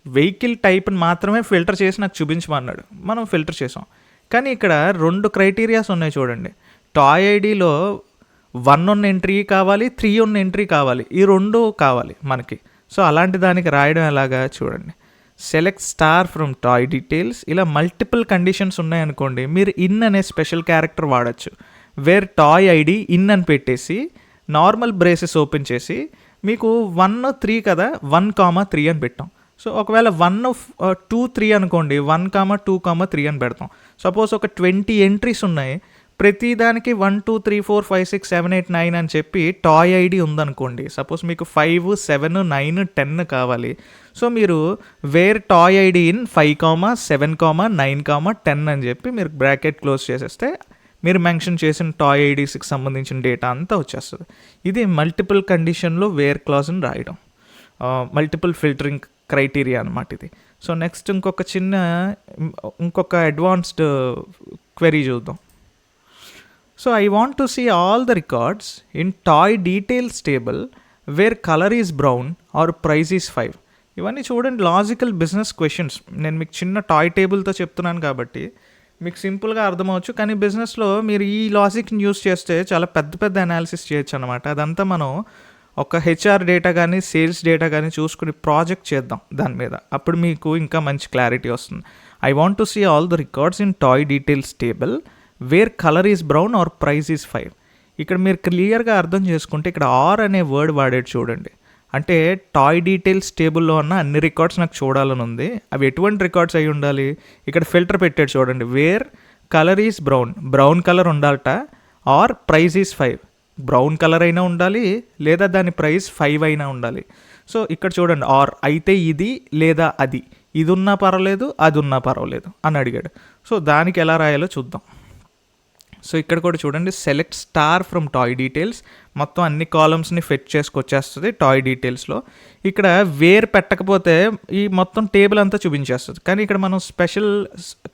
vehicle టైప్ని మాత్రమే ఫిల్టర్ చేసి నాకు చూపించమన్నాడు, మనం ఫిల్టర్ చేసాం. కానీ ఇక్కడ 2 క్రైటీరియాస్ ఉన్నాయి చూడండి. టాయ్ ఐడిలో 1 ఉన్న ఎంట్రీ కావాలి, 3 ఉన్న ఎంట్రీ కావాలి, ఈ 2 కావాలి మనకి. సో అలాంటి దానికి రాయడం ఎలాగా చూడండి. Select star from toy details. ఇలా మల్టిపుల్ కండిషన్స్ ఉన్నాయనుకోండి, మీరు ఇన్ అనే స్పెషల్ క్యారెక్టర్ వాడచ్చు. వేర్ టాయ్ ఐడి ఇన్ అని పెట్టేసి నార్మల్ బ్రేసెస్ ఓపెన్ చేసి మీకు 1, 3 కదా, 1, 3 అని పెట్టాం. సో ఒకవేళ 1, 2, 3 అనుకోండి, 1, 2, 3 అని పెడతాం. సపోజ్ ఒక 20 ఎంట్రీస్ ఉన్నాయి, ప్రతి దానికి 1, 2, 3, 4, 5, 6, 7, 8, 9 అని చెప్పి టాయ్ ఐడి ఉందనుకోండి. సపోజ్ మీకు 5, 7, 9, 10 కావాలి. సో మీరు వేర్ టాయ్ ఐడి ఇన్ 5, 7, 9, 10 అని చెప్పి మీరు బ్రాకెట్ క్లోజ్ చేసేస్తే మీరు మెన్షన్ చేసిన టాయ్ ఐడీస్కి సంబంధించిన డేటా అంతా వచ్చేస్తుంది. ఇది మల్టిపుల్ కండిషన్లో వేర్ క్లాజ్ని రాయడం, మల్టిపుల్ ఫిల్టరింగ్ క్రైటీరియా అనమాట ఇది. సో నెక్స్ట్ ఇంకొక అడ్వాన్స్డ్ క్వెరీ చూద్దాం. So I want to see all the records in toy details table where color is brown or price is 5. ఇవన్నీ చూడండి లాజికల్ బిజినెస్ క్వశ్చన్స్. నేను మీకు చిన్న టాయ్ టేబుల్తో చెప్తున్నాను కాబట్టి మీకు సింపుల్గా అర్థమవచ్చు. కానీ బిజినెస్లో మీరు ఈ లాజిక్ని యూస్ చేస్తే చాలా పెద్ద పెద్ద అనాలిసిస్ చేయొచ్చు అనమాట. అదంతా మనం ఒక హెచ్ఆర్ డేటా కానీ సేల్స్ డేటా కానీ చూసుకుని ప్రాజెక్ట్ చేద్దాం దాని మీద. అప్పుడు మీకు ఇంకా మంచి క్లారిటీ వస్తుంది. I want to see all the records in toy details table where colour is brown or price is 5. ఇక్కడ మీరు క్లియర్గా అర్థం చేసుకుంటే ఇక్కడ ఆర్ అనే వర్డ్ వాడేది చూడండి. అంటే టాయ్ డీటెయిల్స్ టేబుల్లో ఉన్న అన్ని రికార్డ్స్ నాకు చూడాలని ఉంది. అవి ఎటువంటి రికార్డ్స్ అయి ఉండాలి? ఇక్కడ ఫిల్టర్ పెట్టాడు చూడండి. Where colour is brown colour ఉండాలట, or price is 5. Brown colour అయినా ఉండాలి, లేదా దాని ప్రైస్ 5 అయినా ఉండాలి. సో ఇక్కడ చూడండి, ఆర్ అయితే ఇది లేదా అది, ఇది ఉన్నా పర్వాలేదు, అది ఉన్నా పర్వాలేదు అని అడిగాడు. సో దానికి ఎలా రాయాలో చూద్దాం. సో ఇక్కడ కూడా చూడండి, select star from toy details. మొత్తం అన్ని కాలమ్స్ని ఫెచ్ చేసుకొచ్చేస్తుంది టాయ్ డీటెయిల్స్లో. ఇక్కడ వేర్ పెట్టకపోతే ఈ మొత్తం టేబుల్ అంతా చూపించేస్తుంది. కానీ ఇక్కడ మనం స్పెషల్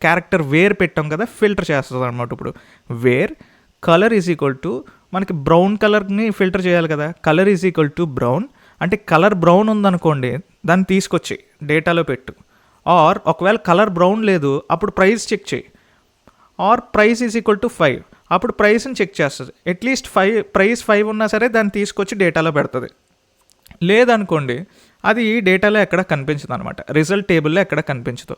క్యారెక్టర్ వేర్ పెట్టాం కదా, ఫిల్టర్ చేస్తుంది అనమాట. ఇప్పుడు where colour is equal to, మనకి బ్రౌన్ కలర్ని ఫిల్టర్ చేయాలి కదా, colour is equal to brown. అంటే కలర్ బ్రౌన్ ఉందనుకోండి, దాన్ని తీసుకొచ్చి డేటాలో పెట్టు. ఆర్ ఒకవేళ కలర్ బ్రౌన్ లేదు, అప్పుడు ప్రైస్ చెక్ చేయి. Or price is equal to 5, అప్పుడు ప్రైస్ని చెక్ చేస్తుంది. అట్లీస్ట్ ప్రైస్ 5 ఉన్నా సరే దాన్ని తీసుకొచ్చి డేటాలో పెడుతుంది. లేదనుకోండి, అది డేటాలో ఎక్కడ కనిపించదు అనమాట, రిజల్ట్ టేబుల్లో ఎక్కడ కనిపించదు.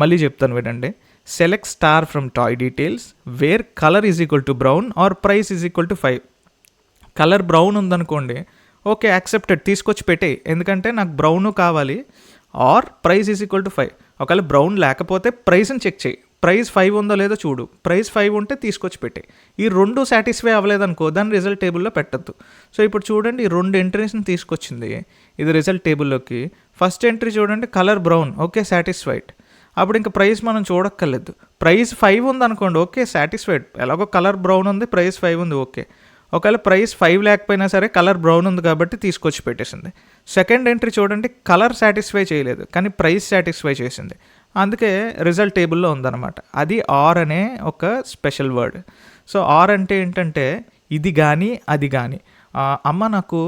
మళ్ళీ చెప్తాను వినండి. Select star from toy details where colour is equal to brown or price is equal to 5. Colour brown ఉందనుకోండి, ఓకే యాక్సెప్టెడ్, తీసుకొచ్చి పెట్టే, ఎందుకంటే నాకు బ్రౌన్ కావాలి. Or price is equal to 5. ఒకవేళ బ్రౌన్ లేకపోతే ప్రైస్ని చెక్ చేయి, ప్రైస్ 5 ఉందో లేదో చూడు, ప్రైస్ 5 ఉంటే తీసుకొచ్చి పెట్టే. ఈ 2 సాటిస్ఫై అవ్వలేదనుకో, దాన్ని రిజల్ట్ టేబుల్లో పెట్టద్దు. సో ఇప్పుడు చూడండి, ఈ 2 ఎంట్రీస్ని తీసుకొచ్చింది ఇది రిజల్ట్ టేబుల్లోకి. ఫస్ట్ ఎంట్రీ చూడండి, కలర్ బ్రౌన్, ఓకే సాటిస్ఫైడ్. అప్పుడు ఇంకా ప్రైస్ మనం చూడక్కర్లేదు. ప్రైస్ 5 ఉంది అనుకోండి, ఓకే సాటిస్ఫైడ్, ఎలాగో కలర్ బ్రౌన్ ఉంది, ప్రైస్ 5 ఉంది, ఓకే. ఒకవేళ ప్రైస్ 5 లేకపోయినా సరే కలర్ బ్రౌన్ ఉంది కాబట్టి తీసుకొచ్చి పెట్టేసింది. సెకండ్ ఎంట్రీ చూడండి, కలర్ సాటిస్ఫై చేయలేదు కానీ ప్రైస్ సాటిస్ఫై చేసింది, అందుకే రిజల్ట్ టేబుల్లో ఉందన్నమాట. అది ఆర్ అనే ఒక స్పెషల్ వర్డ్. సో ఆర్ అంటే ఏంటంటే ఇది కానీ అది కానీ. అమ్మ నాకు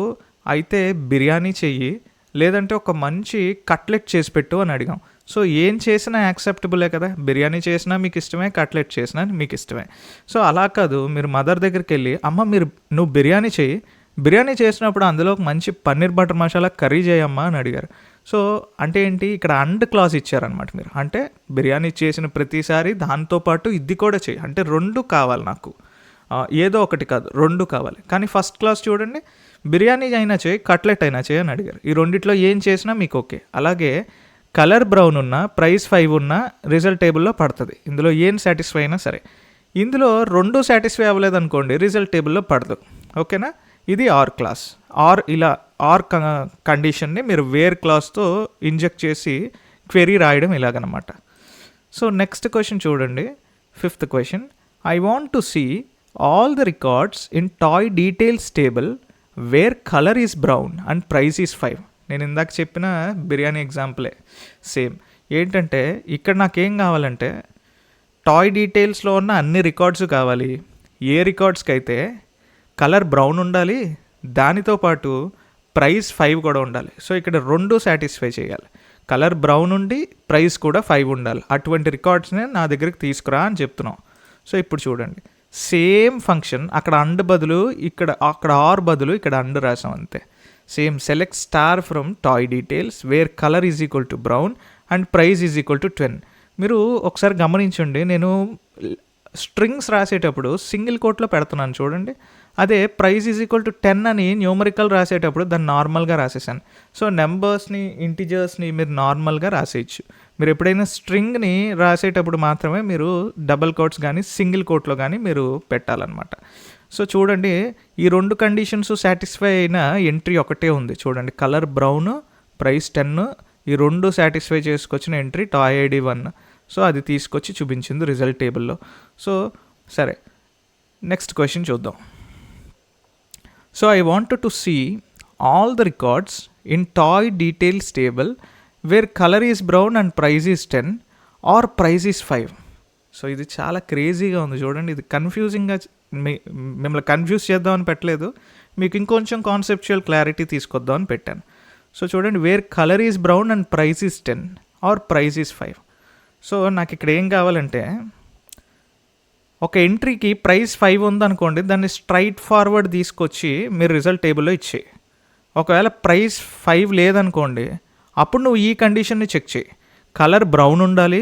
అయితే బిర్యానీ చెయ్యి, లేదంటే ఒక మంచి కట్లెట్ చేసి పెట్టు అని అడిగాం. సో ఏం చేసినా యాక్సెప్టబులే కదా, బిర్యానీ చేసినా మీకు ఇష్టమే, కట్లెట్ చేసినా మీకు ఇష్టమే. సో అలా కాదు, మీరు మదర్ దగ్గరికి వెళ్ళి అమ్మ నువ్వు బిర్యానీ చెయ్యి, బిర్యానీ చేసినప్పుడు అందులో ఒక మంచి పన్నీర్ బటర్ మసాలా కర్రీ చేయమ్మా అని అడిగారు. సో అంటే ఏంటి, ఇక్కడ అండ్ క్లాజ్ ఇచ్చారనమాట మీరు. అంటే బిర్యానీ చేసిన ప్రతిసారి దాంతోపాటు ఇది కూడా చేయి, అంటే 2 కావాలి నాకు, ఏదో ఒకటి కాదు 2 కావాలి. కానీ ఫస్ట్ క్లాస్ చూడండి, బిర్యానీ అయినా చేయి, కట్లెట్ అయినా చేయి అని అడిగారు. ఈ రెండిట్లో ఏం చేసినా మీకు ఓకే. అలాగే కలర్ బ్రౌన్ ఉన్న, ప్రైస్ 5 ఉన్న రిజల్ట్ టేబుల్లో పడుతుంది. ఇందులో ఏం సాటిస్ఫై అయినా సరే. ఇందులో 2 సాటిస్ఫై అవ్వలేదు అనుకోండి, రిజల్ట్ టేబుల్లో పడదు. ఓకేనా, ఇది ఆర్ క్లాస్. ఆర్ ఇలా ఆర్ కండిషన్ని మీరు వేర్ క్లాస్తో ఇంజెక్ట్ చేసి క్వెరీ రాయడం ఇలాగనమాట. సో నెక్స్ట్ క్వశ్చన్ చూడండి, 5th question. I want to see all the records in toy details table where colour is brown and price is 5. నేను ఇందాక చెప్పిన బిర్యానీ ఎగ్జాంపులే సేమ్. ఏంటంటే ఇక్కడ నాకేం కావాలంటే టాయ్ డీటెయిల్స్లో ఉన్న అన్ని రికార్డ్స్ కావాలి. ఏ రికార్డ్స్కి అయితే కలర్ బ్రౌన్ ఉండాలి, దానితో పాటు ప్రైస్ 5 కూడా ఉండాలి. సో ఇక్కడ 2 సాటిస్ఫై చేయాలి. కలర్ బ్రౌన్ ఉండి ప్రైస్ కూడా 5 ఉండాలి. అటువంటి రికార్డ్స్నే నా దగ్గరికి తీసుకురా అని చెప్తున్నాం. సో ఇప్పుడు చూడండి, సేమ్ ఫంక్షన్ అక్కడ అండ్ బదులు అక్కడ ఆర్ బదులు ఇక్కడ అండ్ రాసాం అంతే. Same select star from toy details where colour is equal to brown and price is equal to 10. మీరు ఒకసారి గమనించండి, నేను స్ట్రింగ్స్ రాసేటప్పుడు సింగిల్ కోట్లో పెడుతున్నాను చూడండి. అదే ప్రైస్ ఈజ్ ఈక్వల్ టు 10 అని న్యూమరికల్ రాసేటప్పుడు దాన్ని నార్మల్గా రాసేసాను. సో నెంబర్స్ని, ఇంటిజర్స్ని మీరు నార్మల్గా రాసేయచ్చు. మీరు ఎప్పుడైనా స్ట్రింగ్ని రాసేటప్పుడు మాత్రమే మీరు డబల్ కోట్స్ కానీ సింగిల్ కోట్లో కానీ మీరు పెట్టాలన్నమాట. సో చూడండి, ఈ 2 కండిషన్స్ సాటిస్ఫై అయిన ఎంట్రీ ఒకటే ఉంది చూడండి. కలర్ బ్రౌన్, ప్రైస్ 10, ఈ 2 సాటిస్ఫై చేసుకొచ్చిన ఎంట్రీ టాయ్ ఐడి 1. సో అది తీసుకొచ్చి చూపించింది రిజల్ట్ టేబుల్లో. సో సరే, నెక్స్ట్ క్వశ్చన్ చూద్దాం. So I wanted to see all the records in toy details table where colour is brown and price is 10 or price is 5. So ఇది చాలా క్రేజీగా ఉంది చూడండి. ఇది కన్ఫ్యూజింగ్గా మిమ్మల్ని కన్ఫ్యూజ్ చేద్దామని పెట్టలేదు, మీకు ఇంకొంచెం కాన్సెప్చువల్ క్లారిటీ తీసుకొద్దామని పెట్టాను. సో చూడండి, where colour is brown and price is 10 or price is 5. So నాకు ఇక్కడ ఏం కావాలంటే, ఒక ఎంట్రీకి ప్రైస్ 5 ఉందనుకోండి, దాన్ని స్ట్రైట్ ఫార్వర్డ్ తీసుకొచ్చి మీరు రిజల్ట్ టేబుల్లో ఇచ్చేయి. ఒకవేళ ప్రైస్ 5 లేదనుకోండి, అప్పుడు నువ్వు ఈ కండిషన్ని చెక్ చేయి. కలర్ బ్రౌన్ ఉండాలి,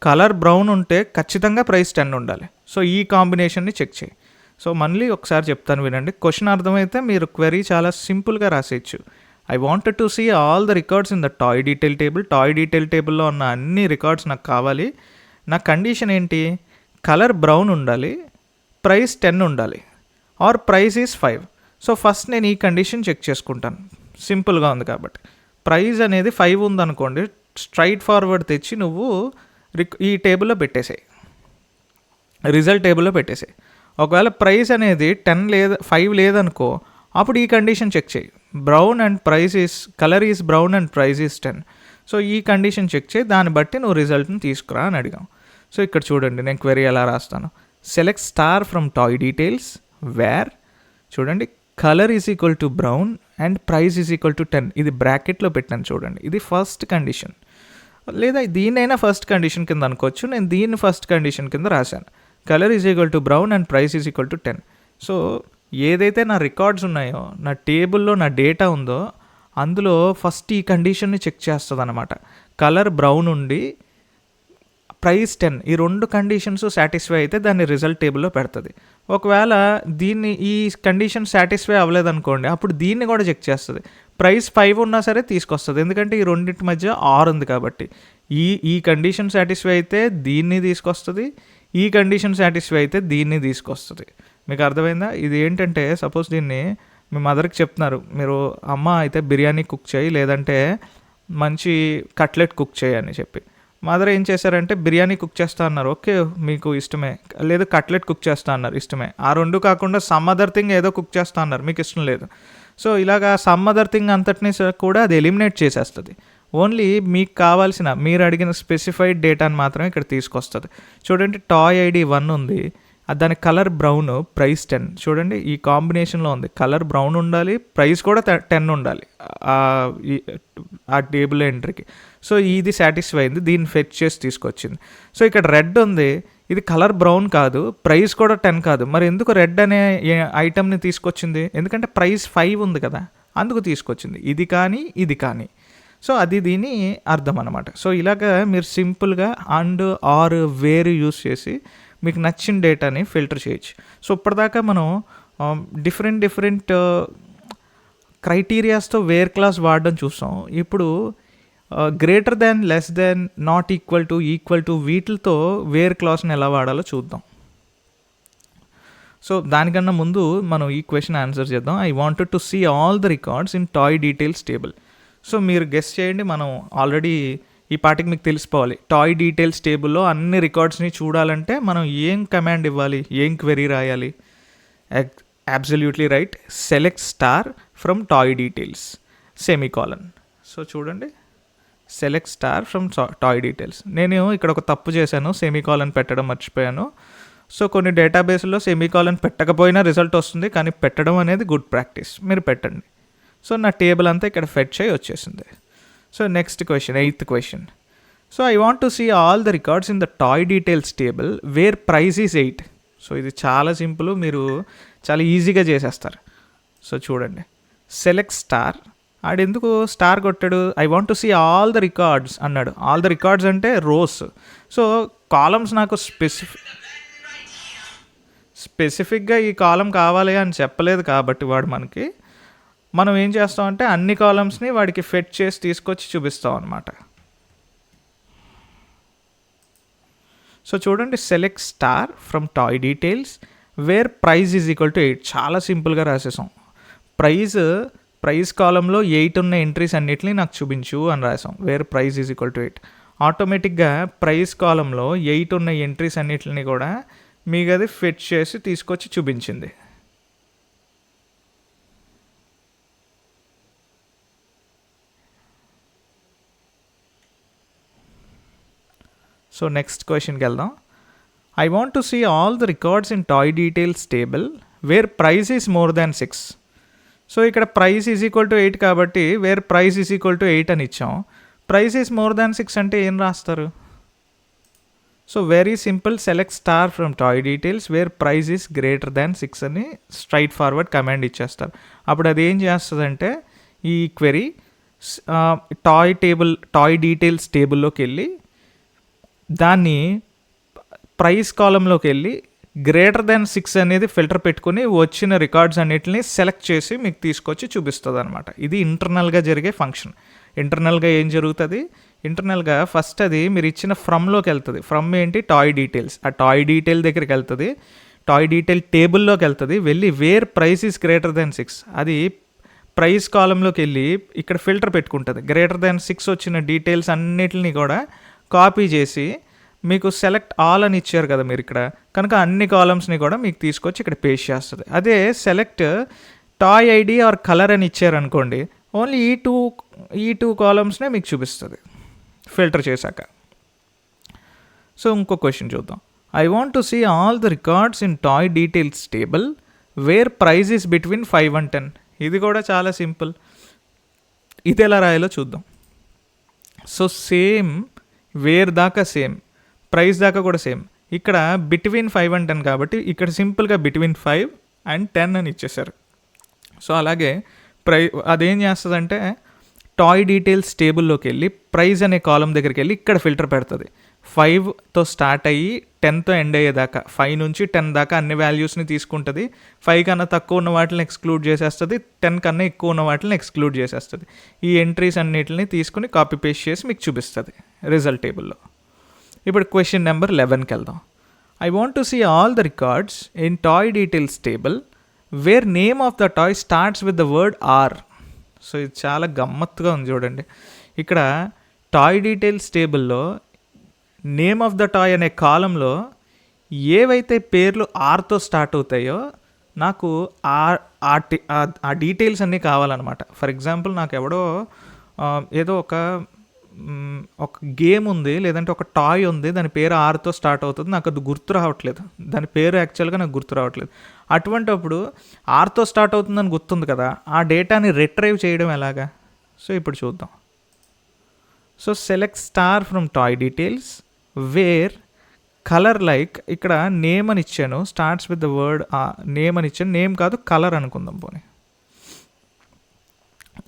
కలర్ బ్రౌన్ ఉంటే ఖచ్చితంగా ప్రైస్ 10 ఉండాలి. సో ఈ కాంబినేషన్ని చెక్ చేయి. సో మళ్ళీ ఒకసారి చెప్తాను వినండి, క్వశ్చన్ అర్థమైతే మీరు క్వెరీ చాలా సింపుల్గా రాసేయచ్చు. I wanted to see all the records in the toy detail table. Toy detail టేబుల్లో ఉన్న అన్ని రికార్డ్స్ నాకు కావాలి. నా కండిషన్ ఏంటి? కలర్ బ్రౌన్ ఉండాలి, ప్రైస్ 10 ఉండాలి, or price is 5. So first నేను ఈ కండిషన్ చెక్ చేసుకుంటాను, సింపుల్గా ఉంది కాబట్టి. ప్రైస్ అనేది 5 ఉందనుకోండి, స్ట్రైట్ ఫార్వర్డ్ తెచ్చి నువ్వు ఈ టేబుల్లో పెట్టేసాయి, రిజల్ట్ టేబుల్లో పెట్టేసాయి. ఒకవేళ ప్రైస్ అనేది 5 లేదనుకో, అప్పుడు ఈ కండిషన్ చెక్ చేయి. Brown and price is, colour is brown and price is 10. So ఈ కండిషన్ చెక్ చేయి, దాన్ని బట్టి నువ్వు రిజల్ట్ని తీసుకురా అని అడిగాం. సో ఇక్కడ చూడండి, నేను క్వెరీ ఎలా రాస్తాను. Select star from toy details where, చూడండి, colour is equal to brown and price is equal to 10. ఇది బ్రాకెట్లో పెట్టాను చూడండి. ఇది ఫస్ట్ కండిషన్, లేదా దీన్నైనా ఫస్ట్ కండిషన్ కింద అనుకోవచ్చు. నేను దీన్ని ఫస్ట్ కండిషన్ కింద రాశాను. Colour is equal to brown and price is equal to 10. So ఏదైతే నా రికార్డ్స్ ఉన్నాయో, నా టేబుల్లో నా డేటా ఉందో, అందులో ఫస్ట్ ఈ కండిషన్ని చెక్ చేస్తుంది అనమాట. కలర్ బ్రౌన్ ఉండి ప్రైస్ 10, ఈ 2 కండిషన్స్ సాటిస్ఫై అయితే దాన్ని రిజల్ట్ టేబుల్లో పెడుతుంది. ఒకవేళ ఈ కండిషన్ సాటిస్ఫై అవ్వలేదనుకోండి, అప్పుడు దీన్ని కూడా చెక్ చేస్తుంది. ప్రైస్ 5 ఉన్నా సరే తీసుకొస్తుంది, ఎందుకంటే ఈ రెండింటి మధ్య ఆర్ ఉంది కాబట్టి. ఈ కండిషన్ సాటిస్ఫై అయితే దీన్ని తీసుకొస్తుంది, ఈ కండిషన్ సాటిస్ఫై అయితే దీన్ని తీసుకొస్తుంది. మీకు అర్థమైందా? ఇది ఏంటంటే, సపోజ్ దీన్ని మీ మదర్కి చెప్తున్నారు, మీరు అమ్మ అయితే బిర్యానీ కుక్ చేయి, లేదంటే మంచి కట్లెట్ కుక్ చేయి అని చెప్పి. మదర్ ఏం చేశారంటే బిర్యానీ కుక్ చేస్తా అన్నారు, ఓకే మీకు ఇష్టమే. లేదు కట్లెట్ కుక్ చేస్తా అన్నారు, ఇష్టమే. ఆ 2 కాకుండా సమ్ అదర్ థింగ్ ఏదో కుక్ చేస్తా అన్నారు, మీకు ఇష్టం లేదు. సో ఇలాగా సమ్ అదర్ థింగ్ అంతటినీ కూడా అది ఎలిమినేట్ చేసేస్తుంది. ఓన్లీ మీకు కావాల్సిన, మీరు అడిగిన స్పెసిఫైడ్ డేటాని మాత్రమే ఇక్కడ తీసుకొస్తుంది. చూడండి, టాయ్ ఐడి 1 ఉంది, దాని కలర్ బ్రౌన్, ప్రైస్ 10. చూడండి, ఈ కాంబినేషన్లో ఉంది. కలర్ బ్రౌన్ ఉండాలి, ప్రైస్ కూడా 10 ఉండాలి ఆ టేబుల్ ఎంట్రీకి. సో ఇది సాటిస్ఫై అయింది, దీన్ని ఫెచ్ చేసి తీసుకొచ్చింది. సో ఇక్కడ రెడ్ ఉంది, ఇది కలర్ బ్రౌన్ కాదు, ప్రైస్ కూడా 10 కాదు. మరి ఎందుకు రెడ్ అనే ఐటమ్ని తీసుకొచ్చింది? ఎందుకంటే ప్రైస్ 5 ఉంది కదా, అందుకు తీసుకొచ్చింది. ఇది కానీ ఇది కానీ. సో అది దీని అర్థం అనమాట. సో ఇలాగా మీరు సింపుల్గా అండ్ ఆర్ వేర్ యూస్ చేసి మీకు నచ్చిన డేటాని ఫిల్టర్ చేయొచ్చు. సో ఇప్పటిదాకా మనం డిఫరెంట్ క్రైటీరియాస్తో వేర్ క్లాస్ వాడడం చూస్తాం. ఇప్పుడు greater than, less than, not equal to వీటితో వేర్ క్లాస్ని ఎలా వాడాలో చూద్దాం. సో దానికన్నా ముందు మనం ఈ క్వశ్చన్ ఆన్సర్ చేద్దాం. I wanted to see all the records in toy details table. So మీరు గెస్ చేయండి, మనం ఆల్రెడీ ఈ పాటికి మీకు తెలిసిపోవాలి. టాయ్ డీటెయిల్స్ టేబుల్లో అన్ని రికార్డ్స్ని చూడాలంటే మనం ఏం కమాండ్ ఇవ్వాలి, ఏం క్వెరీ రాయాలి? Absolutely right, select star from toy details semicolon. So చూడండి, select star from toy details. నేను ఇక్కడ ఒక తప్పు చేశాను, సెమీకాలన్ పెట్టడం మర్చిపోయాను. సో కొన్ని డేటాబేస్లో సెమీకాలన్ పెట్టకపోయినా రిజల్ట్ వస్తుంది, కానీ పెట్టడం అనేది గుడ్ ప్రాక్టీస్, మీరు పెట్టండి. సో నా టేబుల్ అంతా ఇక్కడ ఫెచ్ అయ్యి వచ్చేసింది. So next question, 8th question. So I want to see all the records in the toy details table where price is 8. So ఇది చాలా సింపుల్, మీరు చాలా ఈజీగా చేసేస్తారు. సో చూడండి, సెలెక్ట్ స్టార్. ఆడెందుకు స్టార్ కొట్టాడు? I want to see all the records అన్నాడు. ఆల్ ద రికార్డ్స్ అంటే రోస్. సో కాలమ్స్ నాకు స్పెసిఫిక్గా ఈ కాలం కావాలి అని చెప్పలేదు కాబట్టి మనం ఏం చేస్తామంటే అన్ని కాలమ్స్ని వాడికి ఫెట్ చేసి తీసుకొచ్చి చూపిస్తాం అనమాట. సో చూడండి, select star from toy details where price is equal to 8. చాలా సింపుల్గా రాసేసాం. ప్రైజ్ కాలంలో 8 ఉన్న ఎంట్రీస్ అన్నిటిని నాకు చూపించు అని రాసాం. Where price is equal to 8. ఆటోమేటిక్గా ప్రైజ్ కాలంలో 8 ఉన్న ఎంట్రీస్ అన్నిటిని కూడా మీకు అది ఫిట్ చేసి తీసుకొచ్చి చూపించింది. సో నెక్స్ట్ క్వశ్చన్కి వెళ్దాం. I want to see all the records in toy details table where price is more than 6. So ఇక్కడ ప్రైస్ ఈజ్ ఈక్వల్ టు 8 కాబట్టి where price is equal to 8 అని ఇచ్చాం. ప్రైస్ ఈజ్ మోర్ దాన్ 6 అంటే ఏం రాస్తారు? So very simple, select star from toy details where price is greater than 6 అని straight forward command ఇచ్చేస్తారు. అప్పుడు అది ఏం చేస్తుందంటే ఈ క్వెరీ టాయ్ డీటెయిల్స్ టేబుల్లోకి వెళ్ళి దాన్ని ప్రైస్ కాలంలోకి వెళ్ళి గ్రేటర్ దాన్ 6 అనేది ఫిల్టర్ పెట్టుకుని వచ్చిన రికార్డ్స్ అన్నిటిని సెలెక్ట్ చేసి మీకు తీసుకొచ్చి చూపిస్తుంది అనమాట. ఇది ఇంటర్నల్గా జరిగే ఫంక్షన్. ఇంటర్నల్గా ఏం జరుగుతుంది? ఇంటర్నల్గా ఫస్ట్ అది మీరు ఇచ్చిన ఫ్రమ్లోకి వెళ్తుంది. ఫ్రమ్ ఏంటి? Toy details. ఆ టాయ్ డీటెయిల్ దగ్గరికి వెళ్తుంది, టాయ్ డీటెయిల్ టేబుల్లోకి వెళ్తుంది, వెళ్ళి where price is greater than 6 అది ప్రైస్ కాలంలోకి వెళ్ళి ఇక్కడ ఫిల్టర్ పెట్టుకుంటుంది. గ్రేటర్ దాన్ 6 వచ్చిన డీటెయిల్స్ అన్నిటిని కూడా కాపీ చేసి మీకు సెలెక్ట్ ఆల్ అని ఇచ్చారు కదా మీరు ఇక్కడ, కనుక అన్ని కాలమ్స్ని కూడా మీకు తీసుకొచ్చి ఇక్కడ పేస్ట్ చేస్తుంది. అదే select toy ID are colour అని ఇచ్చారనుకోండి, ఓన్లీ ఈ టూ కాలమ్స్నే మీకు చూపిస్తుంది ఫిల్టర్ చేశాక. సో ఇంకో క్వశ్చన్ చూద్దాం. I want to see all the records in toy details table where price is between 5 and 10. ఇది కూడా చాలా సింపుల్. ఇది ఎలా రాయాలో చూద్దాం. సో సేమ్, వేర్ దాకా సేమ్, ప్రైస్ దాకా కూడా సేమ్. ఇక్కడ బిట్వీన్ 5 and 10 కాబట్టి ఇక్కడ సింపుల్గా బిట్వీన్ 5 and 10 అని ఇచ్చేసారు. సో అలాగే అదేం చేస్తుందంటే టాయ్ డీటెయిల్స్ టేబుల్లోకి వెళ్ళి ప్రైజ్ అనే కాలం దగ్గరికి వెళ్ళి ఇక్కడ ఫిల్టర్ పెడుతుంది. 5తో స్టార్ట్ అయ్యి 10తో ఎండ్ అయ్యేదాకా, 5 నుంచి 10 దాకా అన్ని వాల్యూస్ని తీసుకుంటుంది. 5 కన్నా తక్కువ ఉన్న వాటిని ఎక్స్క్లూడ్ చేసేస్తుంది, 10 కన్నా ఎక్కువ ఉన్న వాటిని ఎక్స్క్లూడ్ చేసేస్తుంది. ఈ ఎంట్రీస్ అన్నిటిని తీసుకుని కాపీ పేస్ట్ చేసి మీకు చూపిస్తుంది రిజల్ట్ టేబుల్లో. ఇప్పుడు క్వశ్చన్ నెంబర్ 11కి వెళ్దాం. I want to see all the records in toy details table where name of the toy starts with the word R. So ఇది చాలా గమ్మత్తుగా ఉంది చూడండి. ఇక్కడ టాయ్ డీటెయిల్స్ టేబుల్లో నేమ్ ఆఫ్ ద టాయ్ అనే కాలంలో ఏవైతే పేర్లు ఆర్తో స్టార్ట్ అవుతాయో నాకు ఆ డీటెయిల్స్ అన్నీ కావాలన్నమాట. ఫర్ ఎగ్జాంపుల్ నాకు ఎవడో ఏదో ఒక గేమ్ ఉంది, లేదంటే ఒక టాయ్ ఉంది, దాని పేరు ఆర్తో స్టార్ట్ అవుతుంది, నాకు అది గుర్తు రావట్లేదు, దాని పేరు యాక్చువల్గా నాకు గుర్తు రావట్లేదు. అటువంటప్పుడు ఆర్తో స్టార్ట్ అవుతుందని గుర్తుంది కదా, ఆ డేటాని రిట్రైవ్ చేయడం ఎలాగా? సో ఇప్పుడు చూద్దాం. So select star from toy details where colour like, ఇక్కడ నేమ్ అని ఇచ్చాను, starts with the word name అని ఇచ్చాను, నేమ్ కాదు కలర్ అనుకుందాం పోనీ.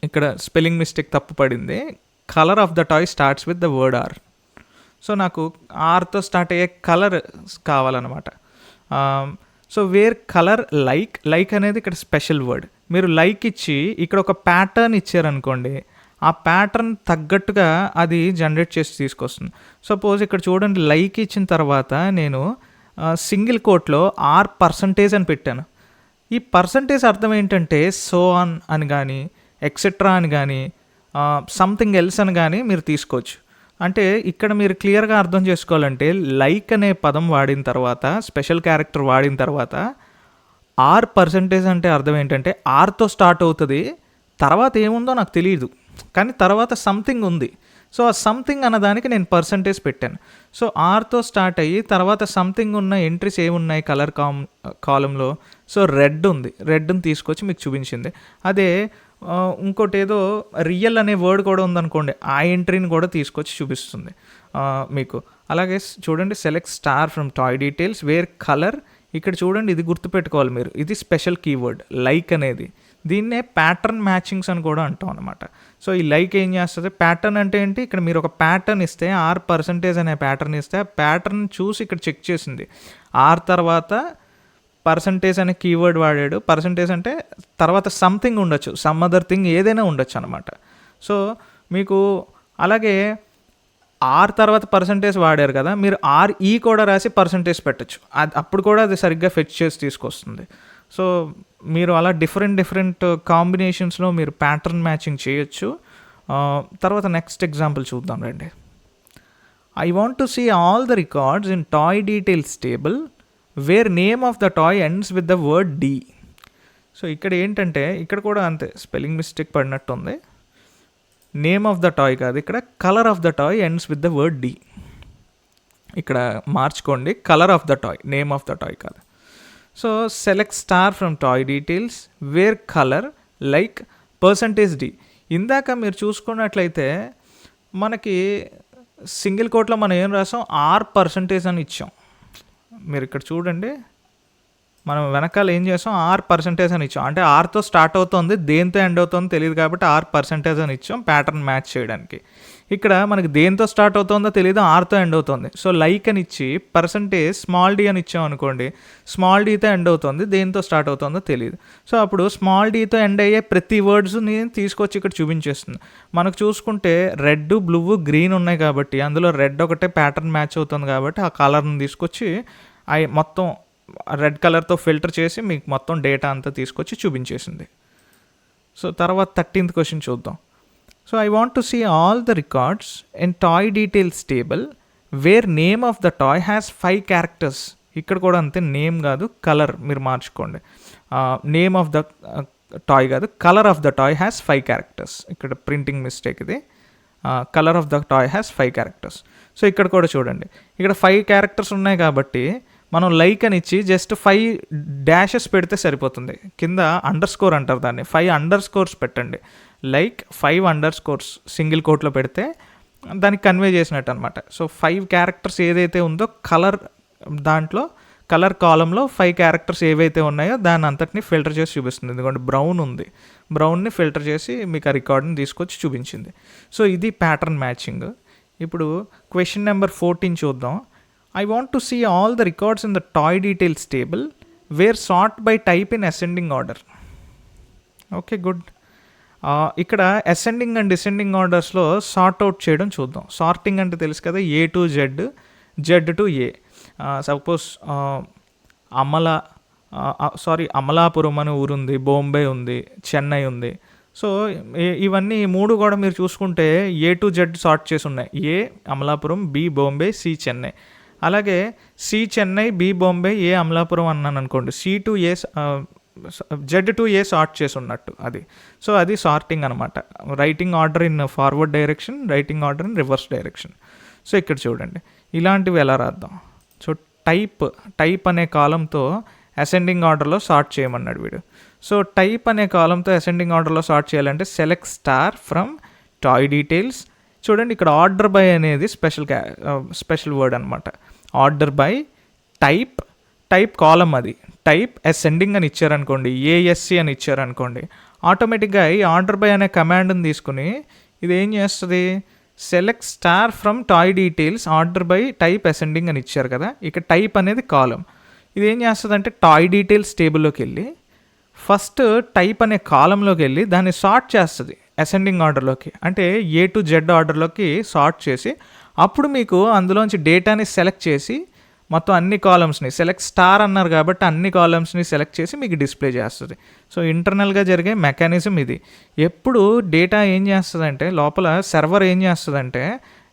ఇక్కడ స్పెల్లింగ్ మిస్టేక్ తప్పు పడింది. Colour of the toy starts with the word R. So నాకు ఆర్తో స్టార్ట్ అయ్యే కలర్ కావాలన్నమాట. సో వేర్ కలర్ లైక్ అనేది ఇక్కడ స్పెషల్ వర్డ్. మీరు లైక్ ఇచ్చి ఇక్కడ ఒక ప్యాటర్న్ ఇచ్చారనుకోండి, ఆ ప్యాటర్న్ తగ్గట్టుగా అది జనరేట్ చేసి తీసుకొస్తుంది. సపోజ్ ఇక్కడ చూడండి, లైక్ ఇచ్చిన తర్వాత నేను సింగిల్ కోట్లో R% అని పెట్టాను. ఈ పర్సంటేజ్ అర్థం ఏంటంటే సో ఆన్ అని కానీ, ఎక్సెట్రా అని కానీ, సంథింగ్ ఎల్స్ అని కానీ మీరు తీసుకోవచ్చు. అంటే ఇక్కడ మీరు క్లియర్గా అర్థం చేసుకోవాలంటే లైక్ అనే పదం వాడిన తర్వాత, స్పెషల్ క్యారెక్టర్ వాడిన తర్వాత R% అంటే అర్థం ఏంటంటే ఆర్తో స్టార్ట్ అవుతుంది, తర్వాత ఏముందో నాకు తెలియదు, కానీ తర్వాత సంథింగ్ ఉంది. సో ఆ సంథింగ్ అన్నదానికి నేను పర్సంటేజ్ పెట్టాను. సో ఆర్తో స్టార్ట్ అయ్యి తర్వాత సంథింగ్ ఉన్న ఎంట్రీస్ ఏమున్నాయి కలర్ కాలంలో? సో రెడ్ ఉంది, రెడ్ని తీసుకొచ్చి మీకు చూపించింది. అదే ఇంకోటి ఏదో రియల్ అనే వర్డ్ కూడా ఉందనుకోండి, ఆ ఎంట్రీని కూడా తీసుకొచ్చి చూపిస్తుంది మీకు. అలాగే చూడండి, select star from toy details where colour. ఇక్కడ చూడండి, ఇది గుర్తుపెట్టుకోవాలి మీరు, ఇది స్పెషల్ కీవర్డ్ లైక్ అనేది. దీన్నే ప్యాటర్న్ మ్యాచింగ్స్ అని కూడా అంటాం అనమాట. సో ఈ లైక్ ఏం చేస్తుంది, ప్యాటర్న్ అంటే ఏంటి, ఇక్కడ మీరు ఒక ప్యాటర్న్ ఇస్తే R% అనే ప్యాటర్న్ ఇస్తే ఆ ప్యాటర్న్ చూసి ఇక్కడ చెక్ చేసింది. ఆర్ తర్వాత పర్సంటేజ్ అనే కీవర్డ్ వాడాడు. పర్సంటేజ్ అంటే తర్వాత సంథింగ్ ఉండొచ్చు, సమ్ అదర్ థింగ్ ఏదైనా ఉండొచ్చు అనమాట. సో మీకు అలాగే ఆర్ తర్వాత పర్సంటేజ్ వాడారు కదా, మీరు RE కూడా రాసి పర్సంటేజ్ పెట్టచ్చు, అది అప్పుడు కూడా అది సరిగ్గా ఫెచ్ చేసి తీసుకొస్తుంది. సో మీరు అలా డిఫరెంట్ కాంబినేషన్స్లో మీరు ప్యాటర్న్ మ్యాచింగ్ చేయొచ్చు. తర్వాత నెక్స్ట్ ఎగ్జాంపుల్ చూద్దాం రండి. I want to see all the records in toy details table where name of the toy ends with the word D. So ఇక్కడ ఏంటంటే, ఇక్కడ కూడా అంతే స్పెల్లింగ్ మిస్టేక్ పడినట్టు ఉంది. నేమ్ ఆఫ్ ద టాయ్ కాదు, ఇక్కడ colour of the toy ends with the word D. ఇక్కడ మార్చుకోండి, colour of the toy, name of the toy కాదు. So select star from toy details where colour like %D. ఇందాక మీరు చూసుకున్నట్లయితే మనకి single కోట్లో మనం ఏం రాసాం, R% అని ఇచ్చాం. మీరు ఇక్కడ చూడండి, మనం వెనకాల ఏం చేసాం, R% అని ఇచ్చాం. అంటే ఆర్తో స్టార్ట్ అవుతుంది, దేంతో ఎండ్ అవుతుందో తెలియదు కాబట్టి R% అని ఇచ్చాం ప్యాటర్న్ మ్యాచ్ చేయడానికి. ఇక్కడ మనకి దేంతో స్టార్ట్ అవుతుందో తెలియదు, ఆర్తో ఎండ్ అవుతుంది. సో లైక్ అని ఇచ్చి పర్సంటేజ్ స్మాల్ d అని ఇచ్చాం అనుకోండి, స్మాల్ dతో ఎండ్ అవుతుంది, దేంతో స్టార్ట్ అవుతుందో తెలియదు. సో అప్పుడు స్మాల్ dతో ఎండ్ అయ్యే ప్రతి వర్డ్స్ని తీసుకొచ్చి ఇక్కడ చూపించేస్తుంది. మనకు చూసుకుంటే రెడ్, బ్లూ, గ్రీన్ ఉన్నాయి కాబట్టి అందులో రెడ్ ఒకటే ప్యాటర్న్ మ్యాచ్ అవుతుంది కాబట్టి ఆ కలర్ని తీసుకొచ్చి అవి మొత్తం రెడ్ కలర్తో ఫిల్టర్ చేసి మీకు మొత్తం డేటా అంతా తీసుకొచ్చి చూపించేసింది. సో తర్వాత 13th క్వశ్చన్ చూద్దాం. So I want to see all the records in toy details table where name of the toy has 5 characters. ఇక్కడ కూడా అంతే, నేమ్ కాదు కలర్ మీరు మార్చుకోండి. నేమ్ ఆఫ్ ద టాయ్ కాదు, colour of the toy has 5 characters. ఇక్కడ printing mistake ఇది. Colour of the toy has 5 characters. So ఇక్కడ కూడా చూడండి, ఇక్కడ 5 క్యారెక్టర్స్ ఉన్నాయి కాబట్టి మనం లైక్ అని ఇచ్చి జస్ట్ 5 డాషెస్ పెడితే సరిపోతుంది. కింద అండర్ అంటారు దాన్ని, 5 అండర్ పెట్టండి. లైక్ 5 అండర్ సింగిల్ కోట్లో పెడితే దానికి కన్వే చేసినట్టు అనమాట. సో 5 క్యారెక్టర్స్ ఏదైతే ఉందో కలర్ దాంట్లో, కలర్ కాలంలో 5 క్యారెక్టర్స్ ఏవైతే ఉన్నాయో దాన్ని అంతటిని ఫిల్టర్ చేసి చూపిస్తుంది. ఎందుకంటే బ్రౌన్ ఉంది, బ్రౌన్ని ఫిల్టర్ చేసి మీకు ఆ రికార్డ్ని తీసుకొచ్చి చూపించింది. సో ఇది ప్యాటర్న్ మ్యాచింగ్. ఇప్పుడు క్వశ్చన్ నెంబర్ 14 చూద్దాం. I want to see all the records in the toy details table where sort by type in ascending order. Okay, good. ఇక్కడ అసెండింగ్ అండ్ డిసెండింగ్ ఆర్డర్స్లో సార్ట్ అవుట్ చేయడం చూద్దాం. Sorting అంటే తెలుసు కదా, A to Z, Z to A. Suppose Amalapuram అని ఊరుంది, బాంబే ఉంది, చెన్నై ఉంది. సో ఇవన్నీ 3 కూడా మీరు చూసుకుంటే A to Z సార్ట్ చేసి ఉన్నాయి. A Amalapuram, B Bombay, C Chennai. అలాగే C Chennai, B Bombay, A Amalapuram అన్నాను అనుకోండి, C to A, Z to A sort చేసి ఉన్నట్టు అది. సో అది సార్టింగ్ అనమాట. Writing order in forward direction, writing order in reverse direction. So ఇక్కడ చూడండి, ఇలాంటివి ఎలా రాద్దాం. సో టైప్ అనే కాలంతో అసెండింగ్ ఆర్డర్లో సార్ట్ చేయమన్నాడు వీడు. సో టైప్ అనే కాలంతో అసెండింగ్ ఆర్డర్లో సార్ట్ చేయాలంటే select star from toy details. చూడండి, ఇక్కడ ఆర్డర్ బై అనేది స్పెషల్ వర్డ్ అనమాట. ఆర్డర్ బై టైప్ కాలం, అది టైప్ అసెండింగ్ అని ఇచ్చారనుకోండి, ASC అని ఇచ్చారనుకోండి, ఆటోమేటిక్గా ఈ ఆర్డర్ బై అనే కమాండ్ని తీసుకుని ఇది ఏం చేస్తుంది, select star from toy details order by type ascending అని ఇచ్చారు కదా, ఇక టైప్ అనేది కాలం. ఇది ఏం చేస్తుంది అంటే టాయ్ డీటెయిల్స్ టేబుల్లోకి వెళ్ళి ఫస్ట్ టైప్ అనే కాలంలోకి వెళ్ళి దాన్ని సార్ట్ చేస్తుంది అసెండింగ్ ఆర్డర్లోకి, అంటే A to Z ఆర్డర్లోకి సార్ట్ చేసి అప్పుడు మీకు అందులోంచి డేటాని సెలెక్ట్ చేసి మొత్తం అన్ని కాలమ్స్ని, సెలెక్ట్ స్టార్ అన్నారు కాబట్టి అన్ని కాలమ్స్ని సెలెక్ట్ చేసి మీకు డిస్ప్లే చేస్తుంది. సో ఇంటర్నల్గా జరిగే మెకానిజం ఇది. ఎప్పుడు డేటా ఏం చేస్తుందంటే లోపల సర్వర్ ఏం చేస్తుందంటే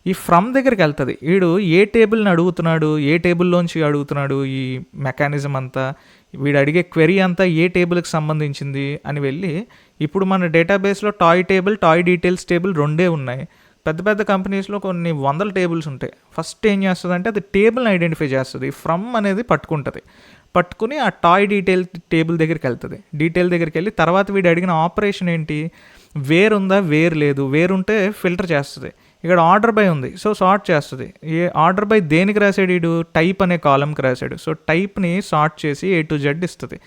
ఈ ఫ్రమ్ దగ్గరికి వెళ్తుంది. వీడు ఏ టేబుల్ని అడుగుతున్నాడు, ఏ టేబుల్లోంచి అడుగుతున్నాడు, ఈ మెకానిజం అంతా వీడు అడిగే క్వెరీ అంతా ఏ టేబుల్కి సంబంధించింది అని వెళ్ళి, ఇప్పుడు మన డేటాబేస్లో టాయ్ డీటెయిల్స్ టేబుల్ 2 ఉన్నాయి. పెద్ద పెద్ద కంపెనీస్లో కొన్ని 100 టేబుల్స్ ఉంటాయి. ఫస్ట్ ఏం చేస్తుంది అంటే అది టేబుల్ని ఐడెంటిఫై చేస్తుంది, ఫ్రమ్ అనేది పట్టుకుంటుంది. పట్టుకుని ఆ టాయ్ డీటెయిల్ టేబుల్ దగ్గరికి వెళ్తుంది. డీటెయిల్ దగ్గరికి వెళ్ళి తర్వాత వీడు అడిగిన ఆపరేషన్ ఏంటి, వేర్ ఉందా, వేర్ లేదు, వేర్ ఉంటే ఫిల్టర్ చేస్తుంది. ఇక్కడ ఆర్డర్ బై ఉంది, సో సార్ట్ చేస్తుంది. ఆర్డర్ బై దేనికి రాశాడు వీడు, టైప్ అనే కాలంకి రాశాడు. సో టైప్ని సార్ట్ చేసి A to Z ఇస్తుంది.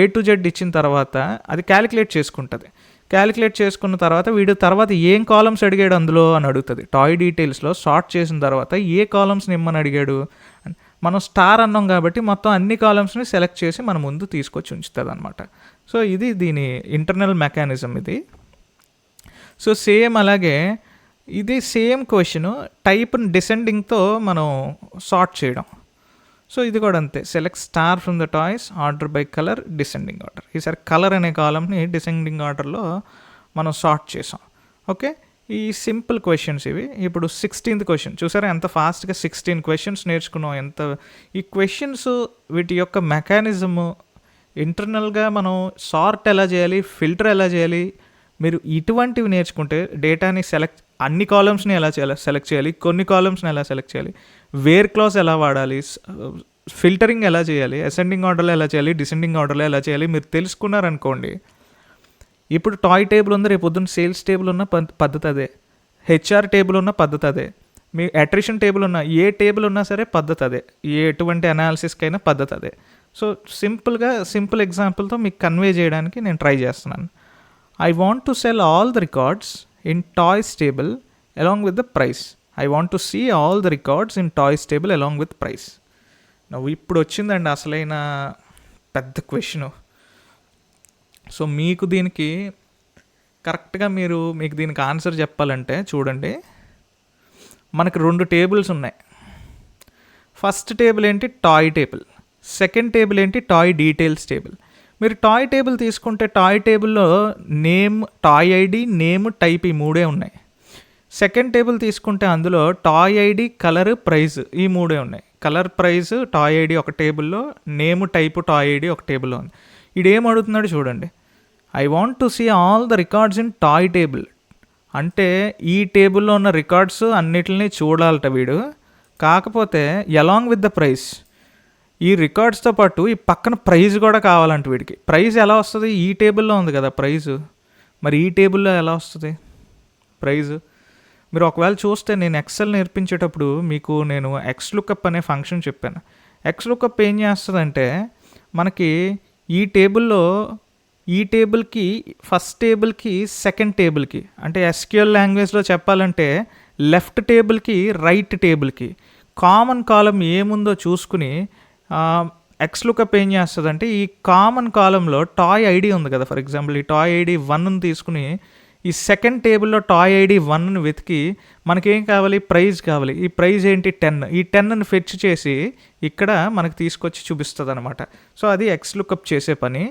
A to Z ఇచ్చిన తర్వాత అది క్యాలిక్యులేట్ చేసుకుంటుంది. క్యాలిక్యులేట్ చేసుకున్న తర్వాత వీడు తర్వాత ఏం కాలమ్స్ అడిగాడు అందులో అని అడుగుతుంది. టాయ్ డీటెయిల్స్లో సార్ట్ చేసిన తర్వాత ఏ కాలమ్స్ నిమ్మని అడిగాడు, మనం స్టార్ అన్నాం కాబట్టి మొత్తం అన్ని కాలమ్స్ని సెలెక్ట్ చేసి మన ముందు తీసుకొచ్చి ఉంచుతుంది అనమాట. సో ఇది దీని ఇంటర్నల్ మెకానిజం ఇది. సో సేమ్ అలాగే ఇది సేమ్ క్వశ్చన్ టైప్ని డిసెండింగ్తో మనం సార్ట్ చేయడం. సో ఇది కూడా అంతే, select star from the toys, order by colour, descending order. ఈసారి కలర్ అనే కాలంని డిసెండింగ్ ఆర్డర్లో మనం సార్ట్ చేసాం. ఓకే, ఈ సింపుల్ క్వశ్చన్స్ ఇవి. ఇప్పుడు 16th క్వశ్చన్ చూసారా ఎంత ఫాస్ట్గా 16 క్వశ్చన్స్ నేర్చుకున్నాం. ఈ క్వశ్చన్స్ వీటి యొక్క మెకానిజము, ఇంటర్నల్గా మనం సార్ట్ ఎలా చేయాలి, ఫిల్టర్ ఎలా చేయాలి, మీరు ఇటువంటివి నేర్చుకుంటే డేటాని అన్ని కాలమ్స్ని ఎలా సెలెక్ట్ చేయాలి, కొన్ని కాలమ్స్ని ఎలా సెలెక్ట్ చేయాలి, వేర్ క్లాస్ ఎలా వాడాలి, ఫిల్టరింగ్ ఎలా చేయాలి, అసెండింగ్ ఆర్డర్లో ఎలా చేయాలి, డిసెండింగ్ ఆర్డర్లో ఎలా చేయాలి మీరు తెలుసుకున్నారనుకోండి. ఇప్పుడు టాయ్ టేబుల్ ఉంది, రేపు పొద్దున్న సేల్స్ టేబుల్ ఉన్న పద్ధతి అదే, HR టేబుల్ ఉన్న పద్ధతి అదే, మీ అట్రిషన్ టేబుల్ ఉన్న ఏ టేబుల్ ఉన్నా సరే పద్ధతి అదే, ఎటువంటి అనాలిసిస్కి అయినా పద్ధతి అదే. సో సింపుల్ ఎగ్జాంపుల్తో మీకు కన్వే చేయడానికి నేను ట్రై చేస్తున్నాను. I want to sell all the records in toys table along with the price. I want to see all the records in toys table along with price. ఇప్పుడు వచ్చిందండి అసలైన పెద్ద question. So మీకు దీనికి కరెక్ట్గా మీకు దీనికి ఆన్సర్ చెప్పాలంటే చూడండి, మనకు 2 టేబుల్స్ ఉన్నాయి. ఫస్ట్ టేబుల్ ఏంటి, టాయ్ టేబుల్. సెకండ్ టేబుల్ ఏంటి, టాయ్ డీటెయిల్స్ టేబుల్. మీరు టాయ్ టేబుల్ తీసుకుంటే టాయ్ టేబుల్లో name, toy ID, name, type ఈ 3 ఉన్నాయి. సెకండ్ టేబుల్ తీసుకుంటే అందులో టాయ్ ఐడి, కలర్, ప్రైస్ ఈ 3 ఉన్నాయి. కలర్, ప్రైస్, టాయ్ ఐడి ఒక టేబుల్లో, నేమ్, టైప్, టాయ్ ఐడి ఒక టేబుల్లో ఉంది. ఇదేం అడుగుతున్నాడు చూడండి, I want to see all the records in toy table. అంటే ఈ టేబుల్లో ఉన్న రికార్డ్స్ అన్నిటిని చూడాలట వీడు. కాకపోతే అలాంగ్ విత్ ద ప్రైస్, ఈ రికార్డ్స్తో పాటు ఈ పక్కన ప్రైజ్ కూడా కావాలంట వీడికి. ప్రైజ్ ఎలా వస్తుంది, ఈ టేబుల్లో ఉంది కదా ప్రైజు, మరి ఈ టేబుల్లో ఎలా వస్తుంది ప్రైజు? మీరు ఒకవేళ చూస్తే నేను ఎక్సెల్ నేర్పించేటప్పుడు మీకు నేను XLOOKUP అనే ఫంక్షన్ చెప్పాను. XLOOKUP ఏం చేస్తుందంటే మనకి ఈ టేబుల్కి ఫస్ట్ టేబుల్కి సెకండ్ టేబుల్కి, అంటే SQL లాంగ్వేజ్లో చెప్పాలంటే లెఫ్ట్ టేబుల్కి రైట్ టేబుల్కి కామన్ కాలం ఏముందో చూసుకుని XLOOKUP ఏం చేస్తుందంటే ఈ కామన్ కాలంలో టాయ్ ఐడి ఉంది కదా, ఫర్ ఎగ్జాంపుల్ ఈ టాయ్ ఐడి 1ని తీసుకుని ఈ సెకండ్ టేబుల్లో టాయ్ ఐడి 1ని వెతికి మనకేం కావాలి, ప్రైజ్ కావాలి. ఈ ప్రైజ్ ఏంటి, 10. ఈ 10ని ఫెచ్ చేసి ఇక్కడ మనకు తీసుకొచ్చి చూపిస్తుంది అనమాట. సో అది XLOOKUP చేసే పని.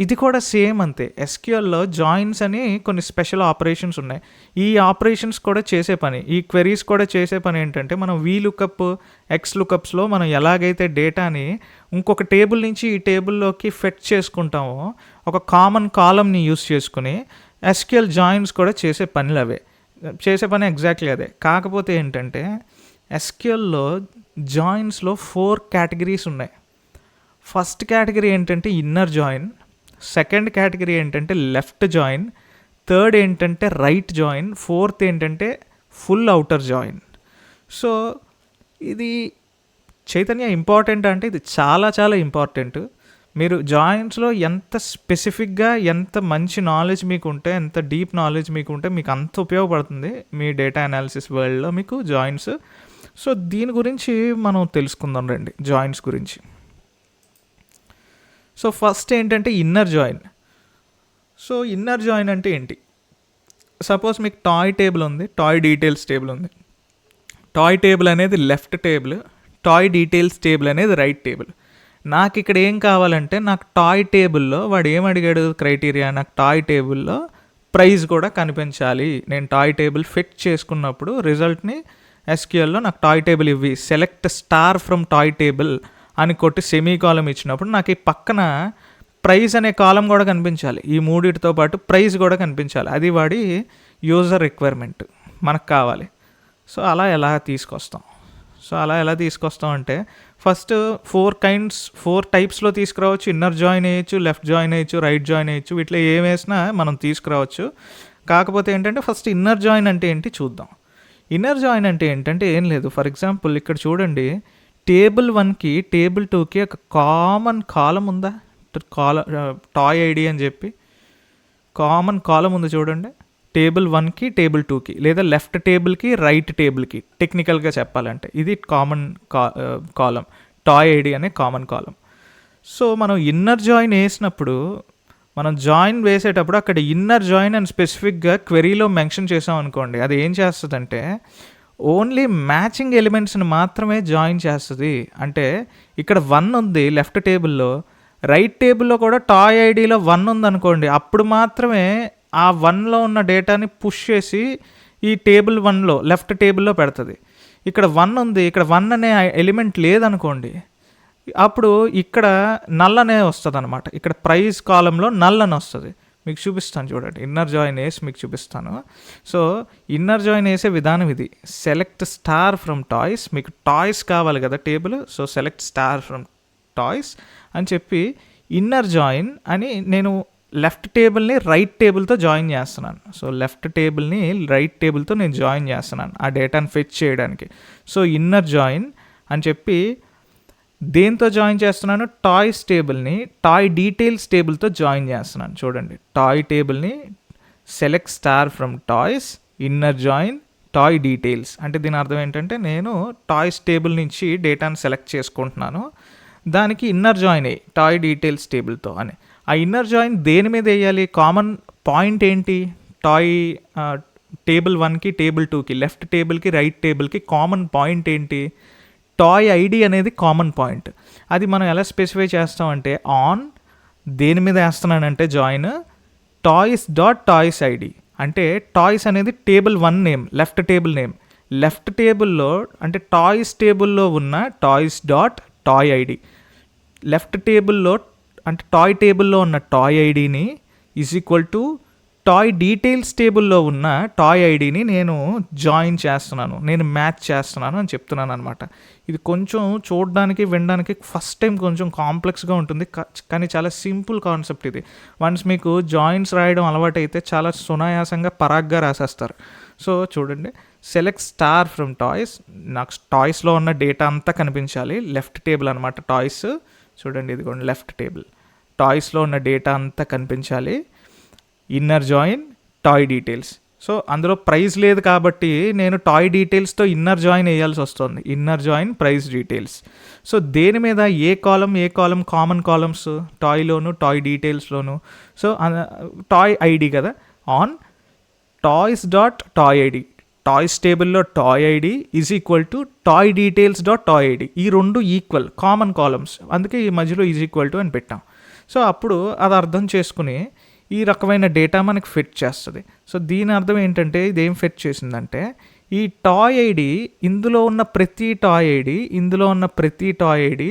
ఇది కూడా సేమ్ అంతే. SQLలో జాయిన్స్ అని కొన్ని స్పెషల్ ఆపరేషన్స్ ఉన్నాయి. ఈ ఆపరేషన్స్ కూడా చేసే పని, ఈ క్వెరీస్ కూడా చేసే పని ఏంటంటే మనం VLOOKUP, XLOOKUPస్లో మనం ఎలాగైతే డేటాని ఇంకొక టేబుల్ నుంచి ఈ టేబుల్లోకి ఫెచ్ చేసుకుంటామో ఒక కామన్ కాలంని యూస్ చేసుకుని SQL జాయిన్స్ కూడా చేసే పని ఎగ్జాక్ట్లీ అదే. కాకపోతే ఏంటంటే SQLలో జాయిన్స్లో 4 కేటగిరీస్ ఉన్నాయి. ఫస్ట్ కేటగిరీ ఏంటంటే ఇన్నర్ జాయిన్, సెకండ్ కేటగిరీ ఏంటంటే లెఫ్ట్ జాయిన్, థర్డ్ ఏంటంటే రైట్ జాయిన్, ఫోర్త్ ఏంటంటే ఫుల్ అవుటర్ జాయిన్. సో ఇది చైతన్య ఇంపార్టెంట్ అంటే ఇది చాలా చాలా ఇంపార్టెంట్. మీరు జాయిన్స్లో ఎంత స్పెసిఫిక్గా, ఎంత మంచి నాలెడ్జ్ మీకు ఉంటే, ఎంత డీప్ నాలెడ్జ్ మీకు ఉంటే మీకు అంత ఉపయోగపడుతుంది మీ డేటా అనాలిసిస్ వరల్డ్లో మీకు జాయిన్స్. సో దీని గురించి మనం తెలుసుకుందాం రండి, జాయిన్స్ గురించి. సో ఫస్ట్ ఏంటంటే inner join. So inner join అంటే ఏంటి, సపోజ్ మీకు టాయ్ టేబుల్ ఉంది, టాయ్ డీటెయిల్స్ టేబుల్ ఉంది. టాయ్ టేబుల్ అనేది left table, toy details table అనేది రైట్ టేబుల్. నాకు ఇక్కడ ఏం కావాలంటే నాకు టాయ్ టేబుల్లో వాడు ఏం అడిగాడు క్రైటీరియా, నాకు టాయ్ టేబుల్లో ప్రైస్ కూడా కనిపించాలి. నేను టాయ్ టేబుల్ ఫిట్ చేసుకున్నప్పుడు రిజల్ట్ని SQLలో నాకు టాయ్ టేబుల్ ఇవ్వి, select star from toy table అని కొట్టి సెమీ కాలం ఇచ్చినప్పుడు నాకు ఈ పక్కన ప్రైస్ అనే కాలం కూడా కనిపించాలి. ఈ మూడిటితో పాటు ప్రైస్ కూడా కనిపించాలి. అది వాడి యూజర్ రిక్వైర్మెంట్, మనకు కావాలి. సో అలా ఎలా తీసుకొస్తాం అంటే ఫస్ట్ 4 టైప్స్లో తీసుకురావచ్చు. ఇన్నర్ జాయిన్ వేయచ్చు, లెఫ్ట్ జాయిన్ వేయచ్చు, రైట్ జాయిన్ వేయచ్చు. ఇట్లా ఏం వేసినా మనం తీసుకురావచ్చు. కాకపోతే ఏంటంటే ఫస్ట్ ఇన్నర్ జాయిన్ అంటే ఏంటి చూద్దాం. ఇన్నర్ జాయిన్ అంటే ఏంటంటే ఏం లేదు. ఫర్ ఎగ్జాంపుల్ ఇక్కడ చూడండి, టేబుల్ 1కి టేబుల్ 2కి ఒక కామన్ కాలం ఉందా, టాయ్ ఐడి అని చెప్పి కామన్ కాలం ఉంది చూడండి. టేబుల్ 1కి టేబుల్ 2కి, లేదా లెఫ్ట్ టేబుల్కి రైట్ టేబుల్కి టెక్నికల్గా చెప్పాలంటే ఇది కామన్ కాలం, టాయ్ ఐడి అనే కామన్ కాలం. సో మనం ఇన్నర్ జాయిన్ వేసినప్పుడు, మనం జాయిన్ వేసేటప్పుడు అక్కడ ఇన్నర్ జాయిన్ అని స్పెసిఫిక్గా క్వెరీలో మెన్షన్ చేసాం అనుకోండి, అది ఏం చేస్తుందంటే ఓన్లీ మ్యాచింగ్ ఎలిమెంట్స్ని మాత్రమే జాయిన్ చేస్తుంది. అంటే ఇక్కడ 1 ఉంది లెఫ్ట్ టేబుల్లో, రైట్ టేబుల్లో కూడా టాయ్ ఐడిలో 1 ఉందనుకోండి, అప్పుడు మాత్రమే ఆ 1లో ఉన్న డేటాని పుష్ చేసి ఈ టేబుల్ 1లో లెఫ్ట్ టేబుల్లో పెడుతుంది. ఇక్కడ 1 ఉంది, ఇక్కడ 1 అనే ఎలిమెంట్ లేదనుకోండి, అప్పుడు ఇక్కడ నల్ అనే వస్తుంది అనమాట. ఇక్కడ ప్రైస్ కాలంలో నల్ అని వస్తుంది. మీకు చూపిస్తాను చూడండి, ఇన్నర్ జాయిన్ వేసి మీకు చూపిస్తాను. సో ఇన్నర్ జాయిన్ వేసే విధానం ఇది. సెలెక్ట్ స్టార్ ఫ్రమ్ టాయ్స్, మీకు టాయ్స్ కావాలి కదా table, so select star from toys అని చెప్పి ఇన్నర్ జాయిన్ అని నేను లెఫ్ట్ టేబుల్ని రైట్ టేబుల్తో జాయిన్ చేస్తున్నాను. సో లెఫ్ట్ టేబుల్ని రైట్ టేబుల్తో నేను జాయిన్ చేస్తున్నాను ఆ డేటాను ఫెచ్ చేయడానికి. సో ఇన్నర్ జాయిన్ అని చెప్పి దేంతో జాయిన్ చేస్తున్నాను, టాయ్స్ టేబుల్ని టాయ్ డీటెయిల్స్ టేబుల్తో జాయిన్ చేస్తున్నాను. చూడండి, టాయ్ టేబుల్ని select star from toys, inner join toy details. అంటే దీని అర్థం ఏంటంటే నేను టాయ్స్ టేబుల్ నుంచి డేటాను సెలెక్ట్ చేసుకుంటున్నాను, దానికి ఇన్నర్ జాయిన్ అయ్యి టాయ్ డీటెయిల్స్ టేబుల్తో అని. ఆ ఇన్నర్ జాయిన్ దేని మీద వేయాలి, కామన్ పాయింట్ ఏంటి, టాయ్ టేబుల్ 1కి టేబుల్ 2కి లెఫ్ట్ టేబుల్కి రైట్ టేబుల్కి కామన్ పాయింట్ ఏంటి, టాయ్ ఐడి అనేది కామన్ పాయింట్. అది మనం ఎలా స్పెసిఫై చేస్తామంటే ఆన్ దేని మీద వేస్తున్నానంటే join toys dot toys ID. అంటే టాయ్స్ అనేది table 1 name, left table name. Left టేబుల్లో అంటే టాయ్స్ టేబుల్లో ఉన్న toys dot toy ID, left టేబుల్లో అంటే టాయ్ టేబుల్లో ఉన్న టాయ్ ఐడిని is equal to toy details టేబుల్లో ఉన్న టాయ్ ఐడిని నేను జాయిన్ చేస్తున్నాను, నేను మ్యాచ్ చేస్తున్నాను అని చెప్తున్నాను అనమాట. ఇది కొంచెం చూడడానికి వినడానికి ఫస్ట్ టైం కొంచెం కాంప్లెక్స్గా ఉంటుంది, కానీ చాలా సింపుల్ కాన్సెప్ట్ ఇది. వన్స్ మీకు జాయిన్స్ రాయడం అలవాటైతే చాలా సునాయాసంగా పరాగ్గా రాసేస్తారు. సో చూడండి, సెలెక్ట్ స్టార్ ఫ్రమ్ టాయ్స్, నాకు టాయ్స్లో ఉన్న డేటా అంతా కనిపించాలి. లెఫ్ట్ టేబుల్ అనమాట టాయ్స్, చూడండి ఇదిగోండి లెఫ్ట్ టేబుల్, టాయ్స్లో ఉన్న డేటా అంతా కనిపించాలి. Inner join toy details. So అందులో ప్రైస్ లేదు కాబట్టి నేను టాయ్ డీటెయిల్స్తో ఇన్నర్ జాయిన్ వేయాల్సి వస్తుంది, inner join price details. So దేని మీద ఏ కాలం కామన్ కాలమ్స్, టాయ్లోను టాయ్ డీటెయిల్స్లోను. సో టాయ్ ఐడి కదా, on toys dot toy ID, toys టేబుల్లో toy ID is equal to toy details dot toy ID. ఈ రెండు ఈక్వల్ కామన్ కాలమ్స్, అందుకే ఈ మధ్యలో ఈజ్ ఈక్వల్ టు అని పెట్టాం. సో అప్పుడు అది అర్థం చేసుకుని ఈ రకమైన డేటా మనకి ఫిట్ చేస్తుంది. సో దీని అర్థం ఏంటంటే ఇదేం ఫిట్ చేసిందంటే ఈ టాయ్ ఐడి, ఇందులో ఉన్న ప్రతి టాయ్ ఐడి, ఇందులో ఉన్న ప్రతి టాయ్ ఐడి,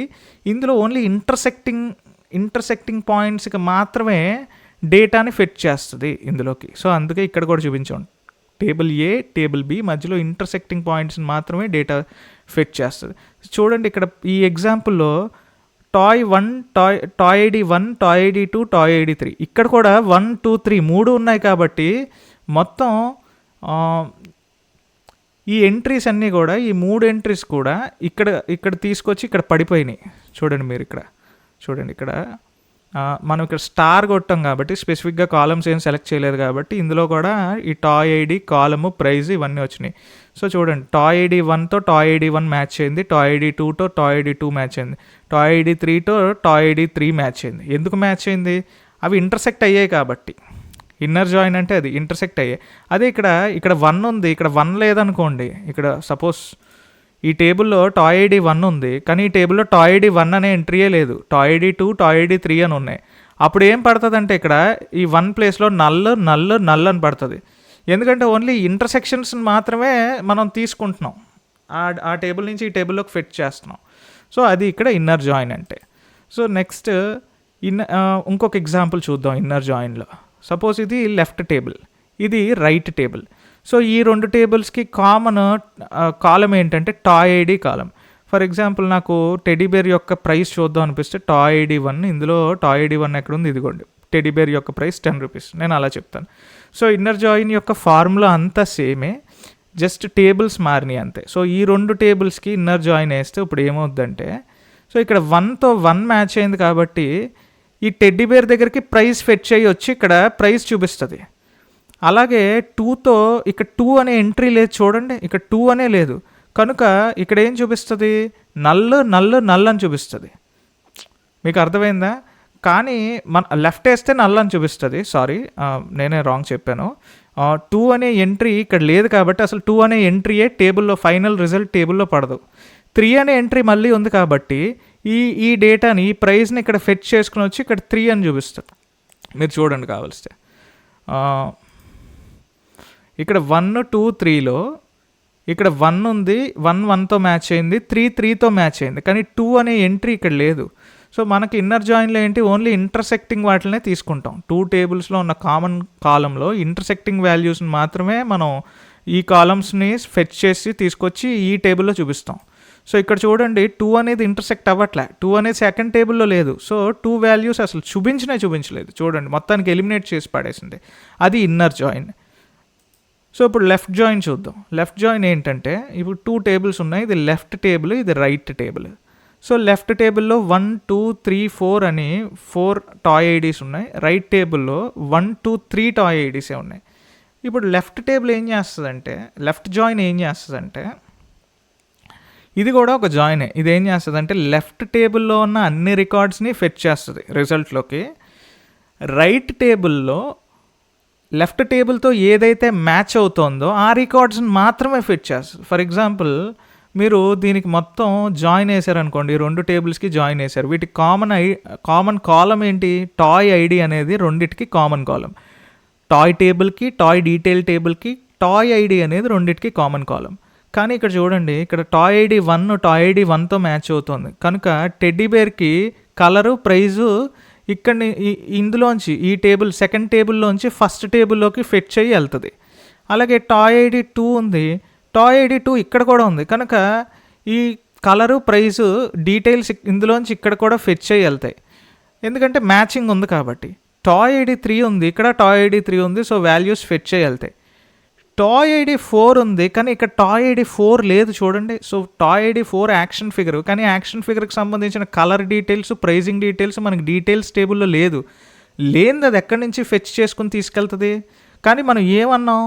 ఇందులో ఓన్లీ ఇంటర్సెక్టింగ్ పాయింట్స్కి మాత్రమే డేటాని ఫిట్ చేస్తుంది ఇందులోకి. సో అందుకే ఇక్కడ కూడా చూపించాం, టేబుల్ ఏ టేబుల్ బి మధ్యలో ఇంటర్సెక్టింగ్ పాయింట్స్ని మాత్రమే డేటా ఫిట్ చేస్తుంది. చూడండి ఇక్కడ ఈ ఎగ్జాంపుల్లో toy 1 toy ID 1, toy ID 2, toy ID 3, ఇక్కడ కూడా 1, 2, 3 3 ఉన్నాయి కాబట్టి మొత్తం ఈ ఎంట్రీస్ అన్నీ కూడా, ఈ 3 ఎంట్రీస్ కూడా ఇక్కడ తీసుకొచ్చి ఇక్కడ పడిపోయినాయి. చూడండి మీరు ఇక్కడ చూడండి, ఇక్కడ మనం ఇక్కడ స్టార్ కొట్టాం కాబట్టి స్పెసిఫిక్గా కాలమ్స్ ఏం సెలెక్ట్ చేయలేదు కాబట్టి ఇందులో కూడా ఈ టాయ్ ఐడి, కాలము, ప్రైజ్ ఇవన్నీ వచ్చినాయి. సో చూడండి, టాయ్ ఐడి 1తో టాయ్ ఐడి 1 మ్యాచ్ అయింది, టాయ్ ఐడి 2తో టాయ్ ఐడి 2 మ్యాచ్ అయింది, టాయ్ ఐడి 3తో టాయ్ ఐడి 3 మ్యాచ్ అయింది. ఎందుకు మ్యాచ్ అయింది, అవి ఇంటర్సెక్ట్ అయ్యాయి కాబట్టి. ఇన్నర్ జాయిన్ అంటే అది ఇంటర్సెక్ట్ అయ్యాయి. అదే ఇక్కడ 1 ఉంది, ఇక్కడ 1 లేదనుకోండి, ఇక్కడ సపోజ్ ఈ టేబుల్లో టాయ్ ఐడి 1 ఉంది, కానీ ఈ టేబుల్లో టాయ్ ఐడి 1 అనే ఎంట్రీయే లేదు, టాయ్ ఐడి 2, టాయ్ ఐడి 3 అని ఉన్నాయి. అప్పుడు ఏం పడుతుంది అంటే ఇక్కడ ఈ 1 ప్లేస్లో నల్ అని పడుతుంది. ఎందుకంటే ఓన్లీ ఇంటర్సెక్షన్స్ మాత్రమే మనం తీసుకుంటున్నాం, ఆ టేబుల్ నుంచి ఈ టేబుల్లోకి ఫిట్ చేస్తున్నాం. సో అది ఇక్కడ ఇన్నర్ జాయిన్ అంటే. సో నెక్స్ట్ ఇంకొక ఎగ్జాంపుల్ చూద్దాం ఇన్నర్ జాయిన్లో. సపోజ్ ఇది లెఫ్ట్ టేబుల్, ఇది రైట్ టేబుల్. సో ఈ 2 టేబుల్స్కి కామన్ కాలం ఏంటంటే toy ID column. For example నాకు టెడీబేర్ యొక్క ప్రైస్ చూద్దాం అనిపిస్తే టాయ్ ఐడి 1, ఇందులో టాయ్ ఐడి 1 ఎక్కడ ఉంది, ఇదిగోండి టెడీబేర్ యొక్క ప్రైస్ 10 రూపీస్, నేను అలా చెప్తాను. సో ఇన్నర్ జాయిన్ యొక్క ఫార్ములా అంతా సేమే, జస్ట్ టేబుల్స్ మారినాయి అంతే. సో ఈ 2 టేబుల్స్కి ఇన్నర్ జాయిన్ వేస్తే ఇప్పుడు ఏమవుద్దంటే, సో ఇక్కడ 1తో 1 మ్యాచ్ అయింది కాబట్టి ఈ టెడ్డీబేర్ దగ్గరికి ప్రైస్ ఫెచ్ అయ్యి వచ్చి ఇక్కడ ప్రైస్ చూపిస్తుంది. అలాగే 2తో ఇక్కడ 2 అనే ఎంట్రీ లేదు చూడండి, ఇక్కడ 2 అనే లేదు కనుక ఇక్కడ ఏం చూపిస్తుంది, నల్ అని చూపిస్తుంది. మీకు అర్థమైందా? కానీ మన లెఫ్ట్ వేస్తే నల్ అని చూపిస్తుంది. సారీ, నేనే రాంగ్ చెప్పాను. 2 అనే ఎంట్రీ ఇక్కడ లేదు కాబట్టి అసలు 2 అనే ఎంట్రీయే టేబుల్లో ఫైనల్ రిజల్ట్ టేబుల్లో పడదు. 3 అనే ఎంట్రీ మళ్ళీ ఉంది కాబట్టి ఈ డేటాని ఈ ప్రైస్ని ఇక్కడ ఫెచ్ చేసుకుని వచ్చి ఇక్కడ 3 అని చూపిస్తుంది. మీరు చూడండి కావలిస్తే ఇక్కడ 1, 2, 3లో ఇక్కడ 1 ఉంది, 1 1తో మ్యాచ్ అయింది, 3 3తో మ్యాచ్ అయింది, కానీ 2 అనే ఎంట్రీ ఇక్కడ లేదు. సో మనకి ఇన్నర్ జాయిన్లో ఏంటి, ఓన్లీ ఇంటర్సెక్టింగ్ వాటినే తీసుకుంటాం. 2 టేబుల్స్లో ఉన్న కామన్ కాలంలో ఇంటర్సెక్టింగ్ వాల్యూస్ని మాత్రమే మనం ఈ కాలమ్స్ని ఫెచ్ చేసి తీసుకొచ్చి ఈ టేబుల్లో చూపిస్తాం. సో ఇక్కడ చూడండి 2 అనేది ఇంటర్సెక్ట్ అవ్వట్లే, 2 అనేది సెకండ్ టేబుల్లో లేదు. సో 2 వాల్యూస్ అసలు చూపించలేదు. చూడండి మొత్తానికి ఎలిమినేట్ చేసి పడేసింది. అది ఇన్నర్ జాయిన్. సో ఇప్పుడు లెఫ్ట్ జాయిన్ చూద్దాం. లెఫ్ట్ జాయిన్ ఏంటంటే ఇప్పుడు 2 టేబుల్స్ ఉన్నాయి, ఇది లెఫ్ట్ టేబుల్, ఇది రైట్ టేబుల్. సో లెఫ్ట్ టేబుల్లో 1 2 3 4 అని 4 టాయ్ ఐడీస్ ఉన్నాయి, రైట్ టేబుల్లో 1 2 3 టాయ్ ఐడీసే ఉన్నాయి. ఇప్పుడు లెఫ్ట్ టేబుల్ ఏం చేస్తుందంటే, లెఫ్ట్ జాయిన్ ఏం చేస్తుందంటే, ఇది కూడా ఒక జాయినే. ఇది ఏం చేస్తుంది అంటే లెఫ్ట్ టేబుల్లో ఉన్న అన్ని రికార్డ్స్ని ఫెచ్ చేస్తుంది రిజల్ట్లోకి. రైట్ టేబుల్లో లెఫ్ట్ టేబుల్తో ఏదైతే మ్యాచ్ అవుతుందో ఆ రికార్డ్స్ని మాత్రమే ఫెచ్ చేస్తుంది. ఫర్ ఎగ్జాంపుల్ మీరు దీనికి మొత్తం జాయిన్ వేసారనుకోండి, 2 టేబుల్స్కి జాయిన్ వేసారు, వీటికి కామన్ కాలం ఏంటి, టాయ్ ఐడి అనేది రెండిటికి కామన్ కాలం. టాయ్ టేబుల్కి, టాయ్ డీటెయిల్ టేబుల్కి టాయ్ ఐడి అనేది రెండిటికి కామన్ కాలం. కానీ ఇక్కడ చూడండి, ఇక్కడ టాయ్ ఐడి 1 టాయ్ ఐడి 1తో మ్యాచ్ అవుతుంది కనుక టెడ్డీబేర్కి కలరు ప్రైజు ఇక్కడ ఇందులోంచి ఈ టేబుల్ సెకండ్ టేబుల్లోంచి ఫస్ట్ టేబుల్లోకి ఫెచ్ అయ్యి వెళ్తుంది. అలాగే టాయ్ ఐడి 2 ఉంది, టాయ్ ఐడి 2 ఇక్కడ కూడా ఉంది కనుక ఈ కలరు ప్రైజు డీటెయిల్స్ ఇందులోంచి ఇక్కడ కూడా ఫెచ్ అయ్యి వెళ్తాయి, ఎందుకంటే మ్యాచింగ్ ఉంది కాబట్టి. టాయ్ ఐడి 3 ఉంది, ఇక్కడ టాయ్ ఐడి 3 ఉంది, సో వాల్యూస్ ఫెచ్ అయ్యి వెళ్తాయి. టాయ్ ఐడి 4 ఉంది కానీ ఇక్కడ టాయ్ ఐడి 4 లేదు చూడండి. So toy ID 4 action figure, కానీ యాక్షన్ ఫిగర్కి సంబంధించిన కలర్ డీటెయిల్స్, ప్రైజింగ్ డీటెయిల్స్ మనకి డీటెయిల్స్ టేబుల్లో లేదు. లేనిది అది ఎక్కడి నుంచి ఫెచ్ చేసుకుని తీసుకెళ్తుంది. కానీ మనం ఏమన్నాం,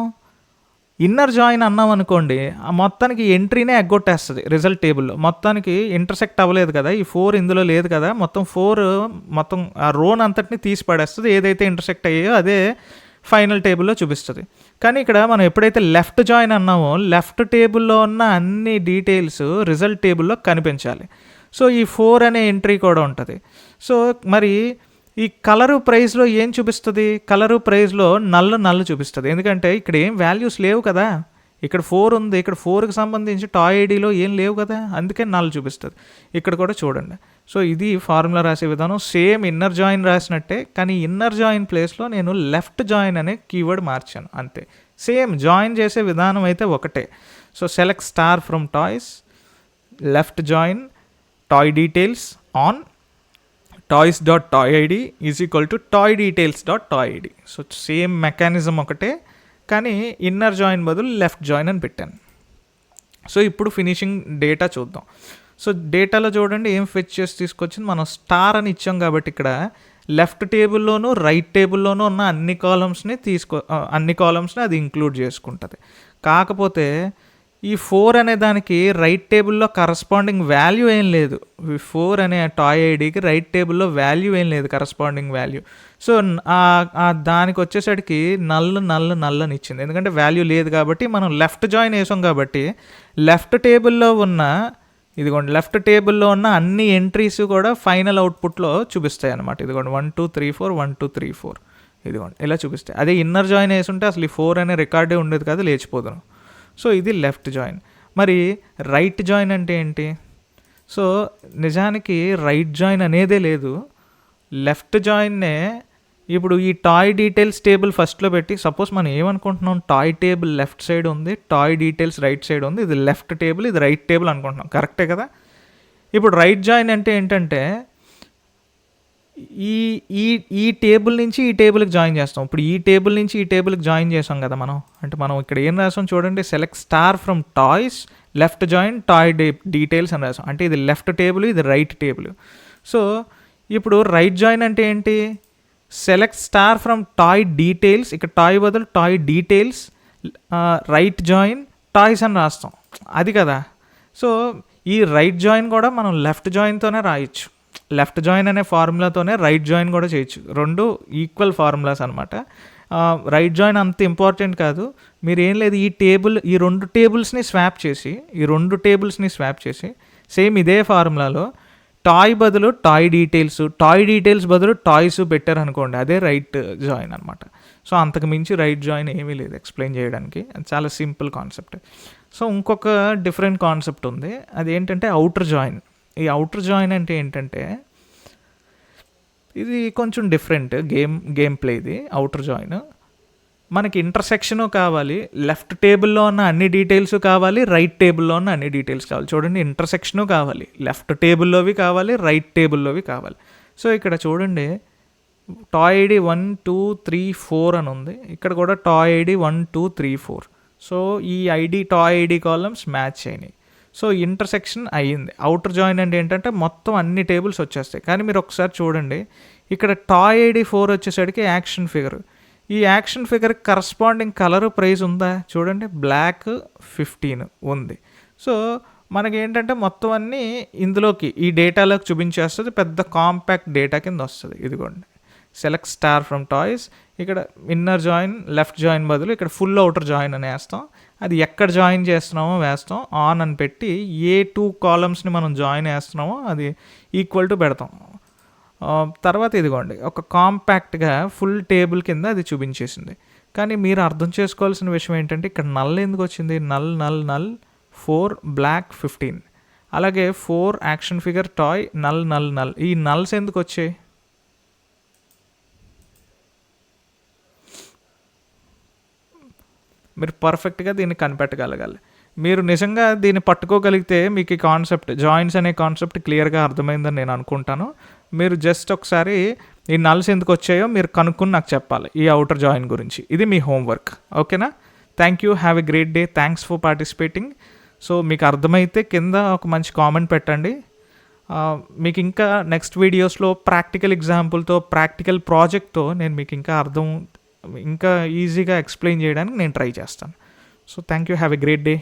ఇన్నర్ జాయిన్ అన్నాం అనుకోండి, ఆ మొత్తానికి ఎంట్రీనే ఎగ్గొట్టేస్తుంది రిజల్ట్ టేబుల్లో. మొత్తానికి ఇంటర్సెక్ట్ అవ్వలేదు కదా, ఈ 4 ఇందులో లేదు కదా, మొత్తం ఆ రోన్ అంతటిని తీసి పడేస్తుంది, ఏదైతే ఇంటర్సెక్ట్ అయ్యాయో అదే ఫైనల్ టేబుల్లో చూపిస్తుంది. కానీ ఇక్కడ మనం ఎప్పుడైతే లెఫ్ట్ జాయిన్ అన్నామో లెఫ్ట్ టేబుల్లో ఉన్న అన్ని డీటెయిల్స్ రిజల్ట్ టేబుల్లో కనిపించాలి. సో ఈ 4 అనే ఎంట్రీ కూడా ఉంటుంది. సో మరి ఈ కలరు ప్రైస్లో ఏం చూపిస్తుంది, కలరు ప్రైస్లో నల్ చూపిస్తుంది, ఎందుకంటే ఇక్కడ ఏం వాల్యూస్ లేవు కదా. ఇక్కడ 4 ఉంది, ఇక్కడ 4కి సంబంధించి టాయ్ ఐడిలో ఏం లేవు కదా, అందుకే నల్ చూపిస్తుంది. ఇక్కడ కూడా చూడండి. సో ఇది ఫార్ములా రాసే విధానం, సేమ్ ఇన్నర్ జాయిన్ రాసినట్టే, కానీ ఇన్నర్ జాయిన్ ప్లేస్లో నేను లెఫ్ట్ జాయిన్ అనే కీవర్డ్ మార్చాను అంతే. సేమ్ జాయిన్ చేసే విధానం అయితే ఒకటే. So select star from toys, left join toy details on toys.toyid is equal to toydetails.toyid. So same mechanism ఒకటే, కానీ ఇన్నర్ జాయిన్ బదులు లెఫ్ట్ జాయిన్ అని పెట్టాను. సో ఇప్పుడు ఫినిషింగ్ డేటా చూద్దాం. సో డేటాలో చూడండి ఏం ఫెచ్ చేసి తీసుకొచ్చింది, మనం స్టార్ అని ఇచ్చాం కాబట్టి ఇక్కడ లెఫ్ట్ టేబుల్లోనూ రైట్ టేబుల్లోనూ ఉన్న అన్ని కాలమ్స్ని అది ఇంక్లూడ్ చేసుకుంటుంది. కాకపోతే ఈ 4 అనే దానికి రైట్ టేబుల్లో కరస్పాండింగ్ వాల్యూ ఏం లేదు. 4 అనే టాయ్ ఐడికి రైట్ టేబుల్లో వాల్యూ ఏం లేదు, కరస్పాండింగ్ వాల్యూ. సో దానికి వచ్చేసరికి నల్ అని ఇచ్చింది, ఎందుకంటే వాల్యూ లేదు కాబట్టి. మనం లెఫ్ట్ జాయిన్ వేసాం కాబట్టి లెఫ్ట్ టేబుల్లో ఉన్న ఇదిగోండి లెఫ్ట్ టేబుల్లో ఉన్న అన్ని ఎంట్రీస్ కూడా ఫైనల్ అవుట్పుట్లో చూపిస్తాయి అన్నమాట. ఇదిగోండి 1 2 3 4 1 2 3 4 ఇదిగోండి ఇలా చూపిస్తాయి. అదే ఇన్నర్ జాయిన్ వేసి ఉంటే అసలు ఈ 4 అనే రికార్డే ఉండేది కాదు, లేచిపోదును. సో ఇది లెఫ్ట్ జాయిన్. మరి రైట్ జాయిన్ అంటే ఏంటి? సో నిజానికి రైట్ జాయిన్ అనేదే లేదు, లెఫ్ట్ జాయిన్నే ఇప్పుడు ఈ టాయ్ డీటెయిల్స్ టేబుల్ ఫస్ట్లో పెట్టి, సపోజ్ మనం ఏమనుకుంటున్నాం, టాయ్ టేబుల్ లెఫ్ట్ సైడ్ ఉంది, టాయ్ డీటెయిల్స్ రైట్ సైడ్ ఉంది, ఇది లెఫ్ట్ టేబుల్ ఇది రైట్ టేబుల్ అనుకుంటున్నాం, కరెక్టే కదా. ఇప్పుడు రైట్ జాయిన్ అంటే ఏంటంటే ఈ ఈ ఈ టేబుల్ నుంచి ఈ టేబుల్కి జాయిన్ చేస్తాం. ఇప్పుడు ఈ టేబుల్ నుంచి ఈ టేబుల్కి జాయిన్ చేసాం కదా మనం. అంటే మనం ఇక్కడ ఏం రాసాం చూడండి, select star from toys left join toy details అని రాసాం. అంటే ఇది లెఫ్ట్ టేబుల్, ఇది రైట్ టేబుల్. సో ఇప్పుడు రైట్ జాయిన్ అంటే ఏంటి, select star from toy details, ఇక్కడ టాయ్ బదులు toy details right join toys అని రాస్తాం, అది కదా. సో ఈ రైట్ జాయిన్ కూడా మనం లెఫ్ట్ జాయిన్తోనే రాయొచ్చు. లెఫ్ట్ జాయిన్ అనే ఫార్ములాతోనే రైట్ జాయిన్ కూడా చేయొచ్చు. రెండు ఈక్వల్ ఫార్ములాస్ అనమాట. రైట్ జాయిన్ అంత ఇంపార్టెంట్ కాదు. మీరు ఏం లేదు, ఈ రెండు టేబుల్స్ని స్వాప్ చేసి సేమ్ ఇదే ఫార్ములాలో టాయ్ బదులు టాయ్ డీటెయిల్స్ బదులు టాయ్స్ పెట్టారు అనుకోండి, అదే రైట్ జాయిన్ అనమాట. సో అంతకు మించి రైట్ జాయిన్ ఏమీ లేదు ఎక్స్ప్లెయిన్ చేయడానికి, చాలా సింపుల్ కాన్సెప్ట్. సో ఇంకొక డిఫరెంట్ కాన్సెప్ట్ ఉంది, అదేంటంటే అవుటర్ జాయిన్. ఈ అవుటర్ జాయిన్ అంటే ఏంటంటే ఇది కొంచెం డిఫరెంట్ గేమ్ ప్లే. ఇది అవుటర్ జాయిన్ మనకి ఇంటర్సెక్షను కావాలి, లెఫ్ట్ టేబుల్లో ఉన్న అన్ని డీటెయిల్స్ కావాలి, రైట్ టేబుల్లో ఉన్న అన్ని డీటెయిల్స్ కావాలి. చూడండి, ఇంటర్సెక్షను కావాలి, లెఫ్ట్ టేబుల్లోవి కావాలి, రైట్ టేబుల్లోవి కావాలి. సో ఇక్కడ చూడండి, టాయ్ ఐడి 1 2 3 4 అని ఉంది, ఇక్కడ కూడా టాయ్ ఐడి 1 2 3 4. సో ఈ టాయ్ ఐడి కాలమ్స్ మ్యాచ్ అయినాయి. సో ఇంటర్సెక్షన్ అయ్యింది. అవుటర్ జాయిన్ అంటే ఏంటంటే మొత్తం అన్ని టేబుల్స్ వచ్చేస్తాయి. కానీ మీరు ఒకసారి చూడండి, ఇక్కడ టాయ్ ఐడి 4 వచ్చేసరికి యాక్షన్ ఫిగర్. ఈ action figure corresponding colour price ఉందా చూడండి, బ్లాక్ 15 ఉంది. సో మనకి ఏంటంటే మొత్తం అన్నీ ఇందులోకి ఈ డేటాలోకి చూపించేస్తుంది, పెద్ద కాంపాక్ట్ డేటా కింద వస్తుంది. ఇదిగోండి, సెలెక్ట్ స్టార్ ఫ్రమ్ టాయ్స్, ఇక్కడ ఇన్నర్ జాయిన్ లెఫ్ట్ జాయిన్ బదులు ఇక్కడ ఫుల్ అవుటర్ జాయిన్ అని వేస్తాం. అది ఎక్కడ జాయిన్ చేస్తున్నామో వేస్తాం, ఆన్ అని పెట్టి ఏ 2 కాలమ్స్ని మనం జాయిన్ వేస్తున్నామో అది ఈక్వల్ టు పెడతాం. తర్వాత ఇదిగోండి, ఒక కాంపాక్ట్గా ఫుల్ టేబుల్ కింద అది చూపించేసింది. కానీ మీరు అర్థం చేసుకోవాల్సిన విషయం ఏంటంటే ఇక్కడ నల్ ఎందుకు వచ్చింది, నల్ 4 బ్లాక్ 15, అలాగే 4 యాక్షన్ ఫిగర్ టాయ్ నల్. ఈ నల్స్ ఎందుకు వచ్చాయి? మీరు పర్ఫెక్ట్గా దీన్ని కనిపెట్టగలగాలి. మీరు నిజంగా దీన్ని పట్టుకోగలిగితే మీకు ఈ కాన్సెప్ట్, జాయిన్స్ అనే కాన్సెప్ట్ క్లియర్గా అర్థమైందని నేను అనుకుంటాను. మీరు జస్ట్ ఒకసారి ఈ నల్స్ ఎందుకు వచ్చాయో మీరు కనుక్కుని నాకు చెప్పాలి ఈ అవుటర్ జాయిన్ గురించి. ఇది మీ హోంవర్క్, ఓకేనా? Thank you, have a great day, thanks for participating. So మీకు అర్థమైతే కింద ఒక మంచి కామెంట్ పెట్టండి. మీకు ఇంకా నెక్స్ట్ వీడియోస్లో ప్రాక్టికల్ ఎగ్జాంపుల్తో, ప్రాక్టికల్ ప్రాజెక్ట్తో నేను మీకు ఇంకా ఈజీగా ఎక్స్ప్లెయిన్ చేయడానికి నేను ట్రై చేస్తాను. So thank you, have a great day.